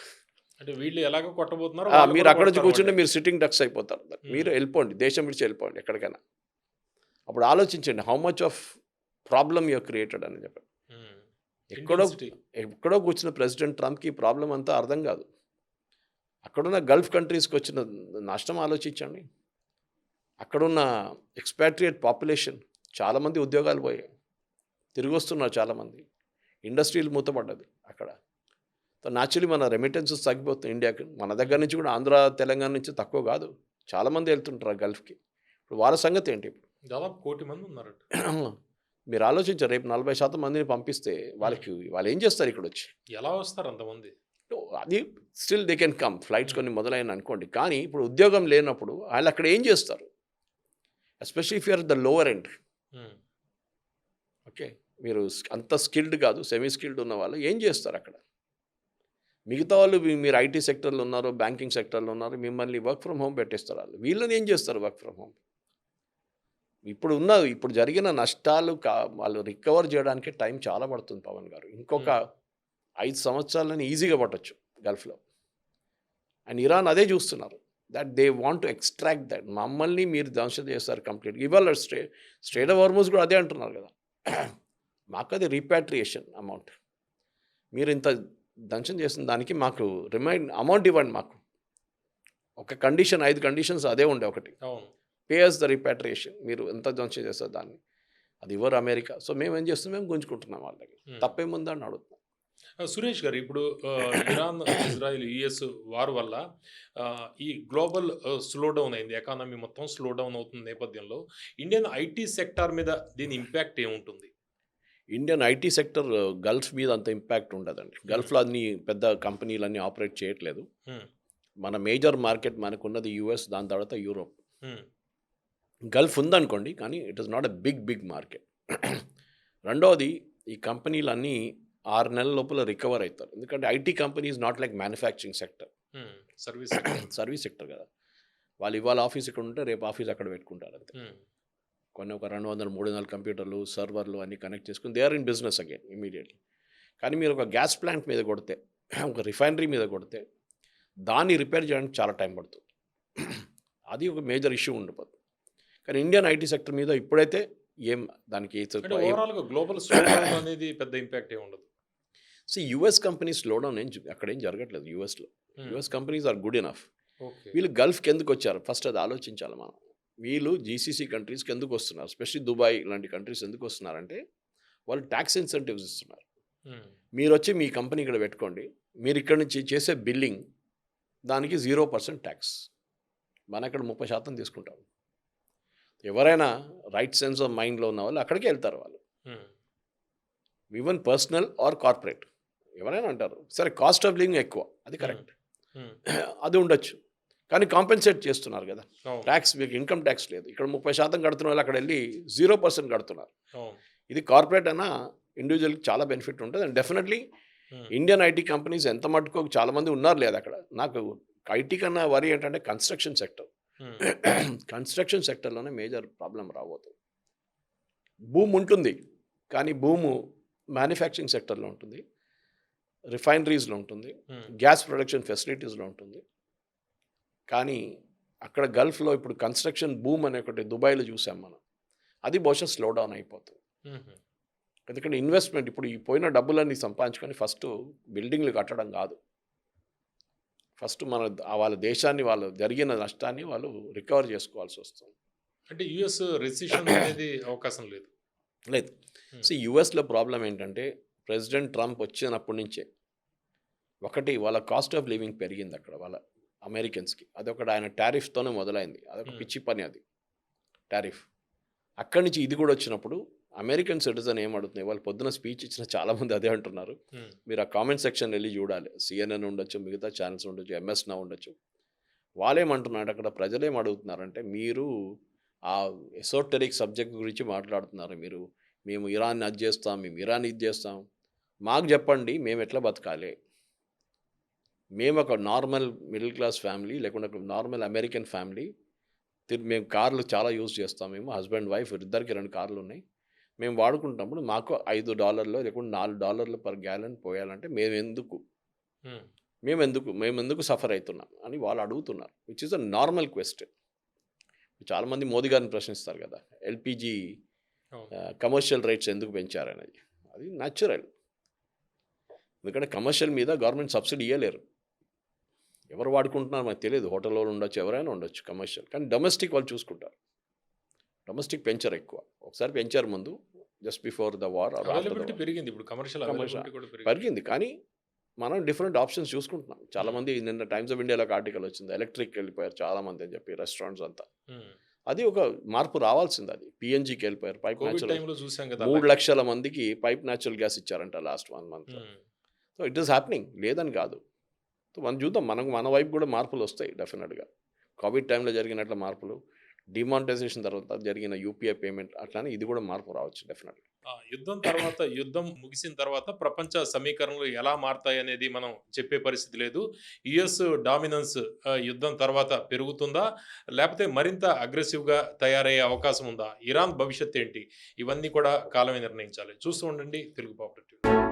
అంటే వీళ్ళు ఎలాగో కొట్టబోతున్నారో వాళ్ళు మీరు కూడా అక్కడ నుంచి కొడతారు కూర్చుంటే వాళ్ళని. మీరు సిట్టింగ్ డక్స్ అయిపోతారు. మీరు వెళ్ళిపోండి, దేశం విడిచి వెళ్ళిపోండి ఎక్కడికైనా. అప్పుడు ఆలోచించండి, how much of problem you're created అని చెప్పి. హ్మ్. ఎక్కడో ఇంటెన్సిటీ. ఎక్కడో కూర్చున్న ప్రెసిడెంట్ ట్రంప్కి ఈ ప్రాబ్లం అంతా అర్థం కాదు. అక్కడున్న గల్ఫ్ కంట్రీస్కి వచ్చిన నష్టం ఆలోచించండి. అక్కడున్న ఎక్స్పాట్రియేట్ పాపులేషన్, చాలామంది ఉద్యోగాలు పోయాయి, తిరిగి వస్తున్నారు చాలామంది, ఇండస్ట్రీలు మూతపడ్డది అక్కడ. సో న్యాచురలీ మన రెమిటెన్సెస్ తగ్గిపోతుంది ఇండియాకి. మన దగ్గర నుంచి కూడా ఆంధ్ర, తెలంగాణ నుంచి తక్కువ కాదు, చాలామంది వెళ్తుంటారు గల్ఫ్కి. ఇప్పుడు వాళ్ళ సంగతి ఏంటి? దాదాపు 1,00,00,000 మంది ఉన్నారట. మీరు ఆలోచించారు, రేపు 40% మందిని పంపిస్తే వాళ్ళు ఏం చేస్తారు ఇక్కడ వచ్చి? ఎలా వస్తారు అంతమంది? అది still they can come, flights కొన్ని మొదలైన అనుకోండి, కానీ ఇప్పుడు ఉద్యోగం లేనప్పుడు వాళ్ళు అక్కడ ఏం చేస్తారు? Especially if you're the lower end. Hmm. Okay, మీరు అంత స్కిల్డ్ కాదు, సెమీ స్కిల్డ్ ఉన్న వాళ్ళు ఏం చేస్తారు అక్కడ? మిగతా వాళ్ళు మీరు ఐటీ సెక్టర్లో ఉన్నారు, బ్యాంకింగ్ సెక్టర్లో ఉన్నారు, మిమ్మల్ని వర్క్ ఫ్రమ్ హోమ్ పెట్టేస్తారు. వీళ్ళని ఏం చేస్తారు వర్క్ ఫ్రమ్ హోమ్? ఇప్పుడు జరిగిన నష్టాలు వాళ్ళు రికవర్ చేయడానికి టైం చాలా పడుతుంది పవన్ గారు. ఇంకొక 5 సంవత్సరాలని ఈజీగా పట్టొచ్చు గల్ఫ్లో. అండ్ ఇరాన్ అదే చూస్తున్నారు, that they want to extract that. మమ్మల్ని మీరు ధ్వంసం చేస్తారు కంప్లీట్గా. ఇవాళ స్ట్రేట్ ఆఫ్ హార్మోజ్ కూడా అదే అంటున్నారు కదా, మాకు అది రీపాట్రియేషన్ అమౌంట్, మీరు ఇంత ధ్వంసం చేసిన దానికి మాకు అమౌంట్ ఇవ్వండి మాకు. ఒక కండిషన్, 5 కండిషన్స్ అదే ఉండే. ఒకటి, అవును. పేయర్స్ ద రీపాట్రియేషన్, మీరు ఎంత ధ్వంసం చేస్తారు దాన్ని, అది ఇవ్వరు అమెరికా. సో మేము ఏం చేస్తున్నాం, మేము గుంజుకుంటున్నాం వాళ్ళ దగ్గర. తప్పేముందని అడుగుతున్నాం. సురేష్ గారు, ఇప్పుడు ఇరాన్, ఇజ్రాయిల్, యుఎస్ వార్ వల్ల ఈ గ్లోబల్ స్లో డౌన్ అయింది, ఎకానమీ మొత్తం స్లో డౌన్ అవుతున్న నేపథ్యంలో ఇండియన్ ఐటీ సెక్టార్ మీద దీని ఇంపాక్ట్ ఏముంటుంది? ఇండియన్ ఐటీ సెక్టర్ గల్ఫ్ మీద అంత ఇంపాక్ట్ ఉండదండి. గల్ఫ్లో అన్ని పెద్ద కంపెనీలన్నీ ఆపరేట్ చేయట్లేదు. మన మేజర్ మార్కెట్ మనకున్నది యుఎస్, దాని తర్వాత యూరోప్. గల్ఫ్ ఉందనుకోండి, కానీ it is not a big market. రెండవది, ఈ కంపెనీలన్నీ 6 నెలల లోపల రికవర్ అవుతారు. ఎందుకంటే IT company is not like manufacturing sector, service sector కదా. వాళ్ళు ఇవాళ ఆఫీస్ ఇక్కడ ఉంటే రేపు ఆఫీస్ అక్కడ పెట్టుకుంటారు అంతే. కొన్ని ఒక 200-300 కంప్యూటర్లు, సర్వర్లు అన్నీ కనెక్ట్ చేసుకుని they are in business again immediately. కానీ మీరు ఒక గ్యాస్ ప్లాంట్ మీద కొడితే, ఒక రిఫైనరీ మీద కొడితే, దాన్ని రిపేర్ చేయడానికి చాలా టైం పడుతుంది. అది ఒక మేజర్ ఇష్యూ ఉండిపోతుంది. కానీ ఇండియన్ ఐటీ సెక్టర్ మీద ఇప్పుడైతే దానికి ఓవరాల్గా గ్లోబల్ స్లో డౌన్ అనేది పెద్ద ఇంపాక్ట్ ఏమి ఉండదు. యుఎస్ కంపెనీస్ స్లో డౌన్ అక్కడ ఏం జరగట్లేదు యూఎస్లో. US companies are good enough. Okay. వీళ్ళు గల్ఫ్కి ఎందుకు వచ్చారు ఫస్ట్ అది ఆలోచించాలి మనం. వీళ్ళు జీసీసీ కంట్రీస్కి ఎందుకు వస్తున్నారు, స్పెషల్లీ దుబాయ్ లాంటి కంట్రీస్ ఎందుకు వస్తున్నారంటే వాళ్ళు ట్యాక్స్ ఇన్సెంటివ్స్ ఇస్తున్నారు. మీరు వచ్చి మీ కంపెనీ ఇక్కడ పెట్టుకోండి, మీరు ఇక్కడ నుంచి చేసే బిల్లింగ్ దానికి 0% ట్యాక్స్. మన ఇక్కడ 30% తీసుకుంటాం. ఎవరైనా రైట్ సెన్స్ ఆఫ్ మైండ్లో ఉన్న వాళ్ళు అక్కడికే వెళ్తారు. వాళ్ళు ఈవెన్ పర్సనల్ ఆర్ కార్పొరేట్ ఎవరైనా అంటారు సరే కాస్ట్ ఆఫ్ లివింగ్ ఎక్కువ, అది కరెక్ట్, అది ఉండొచ్చు, కానీ కాంపెన్సేట్ చేస్తున్నారు కదా. ట్యాక్స్ మీకు ఇన్కమ్ ట్యాక్స్ లేదు, ఇక్కడ 30% కడుతున్న వాళ్ళు అక్కడ వెళ్ళి 0% కడుతున్నారు. ఇది కార్పొరేట్ అయినా ఇండివిజువల్కి చాలా బెనిఫిట్ ఉంటుంది. And definitely Indian IT companies ఎంత మటుకు చాలామంది ఉన్నారు లేదు అక్కడ. నాకు ఐటీ కన్నా వరి ఏంటంటే కన్స్ట్రక్షన్ సెక్టర్. కన్స్ట్రక్షన్ సెక్టర్లోనే మేజర్ ప్రాబ్లం రాబోతుంది. భూమి ఉంటుంది కానీ భూము మ్యానుఫ్యాక్చరింగ్ సెక్టర్లో ఉంటుంది, రిఫైనరీస్లో ఉంటుంది, గ్యాస్ ప్రొడక్షన్ ఫెసిలిటీస్లో ఉంటుంది. కానీ అక్కడ గల్ఫ్లో ఇప్పుడు కన్స్ట్రక్షన్ బూమ్ అనే ఒకటి దుబాయ్లో చూసాం మనం, అది బహుశా స్లో డౌన్ అయిపోతుంది. ఎందుకంటే ఇన్వెస్ట్మెంట్ ఇప్పుడు ఈ పోయిన డబ్బులన్నీ సంపాదించుకొని ఫస్ట్ బిల్డింగ్లు కట్టడం కాదు, ఫస్ట్ మన వాళ్ళ దేశాన్ని వాళ్ళు జరిగిన నష్టాన్ని వాళ్ళు రికవర్ చేసుకోవాల్సి వస్తుంది. అంటే యుఎస్ రెసిషన్ అనేది అవకాశం లేదు. సో యుఎస్లో ప్రాబ్లం ఏంటంటే ప్రెసిడెంట్ ట్రంప్ వచ్చినప్పటి నుంచే ఒకటి వాళ్ళ కాస్ట్ ఆఫ్ లివింగ్ పెరిగింది అక్కడ వాళ్ళ అమెరికన్స్కి. అదొకటి ఆయన టారిఫ్తోనే మొదలైంది, అదొక పిచ్చి పని అది టారిఫ్. అక్కడి నుంచి ఇది కూడా వచ్చినప్పుడు అమెరికన్ సిటిజన్ ఏం అడుగుతున్నాయి, వాళ్ళు పొద్దున స్పీచ్ ఇచ్చిన చాలామంది అదే అంటున్నారు. మీరు ఆ కామెంట్ సెక్షన్ వెళ్ళి చూడాలి, CNN ఉండొచ్చు, మిగతా ఛానల్స్ ఉండొచ్చు, MS Now ఉండొచ్చు. వాళ్ళేమంటున్నారు అక్కడ ప్రజలేం అడుగుతున్నారంటే మీరు ఆ ఎసోటెరిక్ సబ్జెక్ట్ గురించి మాట్లాడుతున్నారు, మేము ఇరాన్ని అది చేస్తాం, మేము ఇరాన్ ఇది చేస్తాం, మాకు చెప్పండి మేము ఎట్లా బతకాలి. మేము ఒక నార్మల్ మిడిల్ క్లాస్ ఫ్యామిలీ లేకుండా ఒక నార్మల్ అమెరికన్ ఫ్యామిలీ, మేము కార్లు చాలా యూజ్ చేస్తాం, మేము హస్బెండ్ వైఫ్ ఇద్దరికి 2 కార్లు ఉన్నాయి, మేము వాడుకుంటున్నప్పుడు మాకు $5 లేకుండా $4 పర్ గ్యాలన్ పోయాలంటే మేమెందుకు సఫర్ అవుతున్నాం అని వాళ్ళు అడుగుతున్నారు. Which is a normal question. చాలామంది మోదీ గారిని ప్రశ్నిస్తారు కదా, LPG కమర్షియల్ రేట్స్ ఎందుకు పెంచారనేది. అది న్యాచురల్, ఎందుకంటే కమర్షియల్ మీద గవర్నమెంట్ సబ్సిడీ ఇవ్వలేరు. ఎవరు వాడుకుంటున్నారు మనకు తెలియదు, హోటల్ వాళ్ళు ఉండొచ్చు, ఎవరైనా ఉండొచ్చు కమర్షియల్, కానీ డొమెస్టిక్ వాళ్ళు చూసుకుంటారు. డొమెస్టిక్ పెంచరు ఎక్కువ, ఒకసారి పెంచారు ముందు జస్ట్ బిఫోర్ ద వార్ పెరిగింది, ఇప్పుడు కమర్షియల్ పెరిగింది. కానీ మనం డిఫరెంట్ ఆప్షన్స్ చూసుకుంటున్నాం. చాలామంది నిన్న టైమ్స్ ఆఫ్ ఇండియాలో ఆర్టికల్ వచ్చింది, ఎలక్ట్రిక్ వెళ్ళిపోయారు చాలామంది అని చెప్పి రెస్టారెంట్స్ అంతా. అది ఒక మార్పు రావాల్సింది. అది PNGకి వెళ్ళిపోయారు. పైప్ న్యాచురల్ 3 లక్షల మందికి పైప్ న్యాచురల్ గ్యాస్ ఇచ్చారంట last 1 month. So it is happening, లేదని కాదు. సో మనం చూద్దాం, మన వైపు కూడా మార్పులు వస్తాయి డెఫినెట్గా. కోవిడ్ టైంలో జరిగినట్ల మార్పులు, డిమానిటైజేషన్ తర్వాత జరిగిన UPI పేమెంట్, అట్లానే ఇది కూడా మార్పు రావచ్చు డెఫినెట్గా. యుద్ధం ముగిసిన తర్వాత ప్రపంచ సమీకరణలు ఎలా మారుతాయి అనేది మనం చెప్పే పరిస్థితి లేదు. యుఎస్ డామినెన్స్ యుద్ధం తర్వాత పెరుగుతుందా, లేకపోతే మరింత అగ్రెసివ్గా తయారయ్యే అవకాశం ఉందా, ఇరాన్ భవిష్యత్ ఏంటి, ఇవన్నీ కూడా కాలమే నిర్ణయించాలి. చూస్తూ ఉండండి తెలుగు పాపులర్ టీవీ.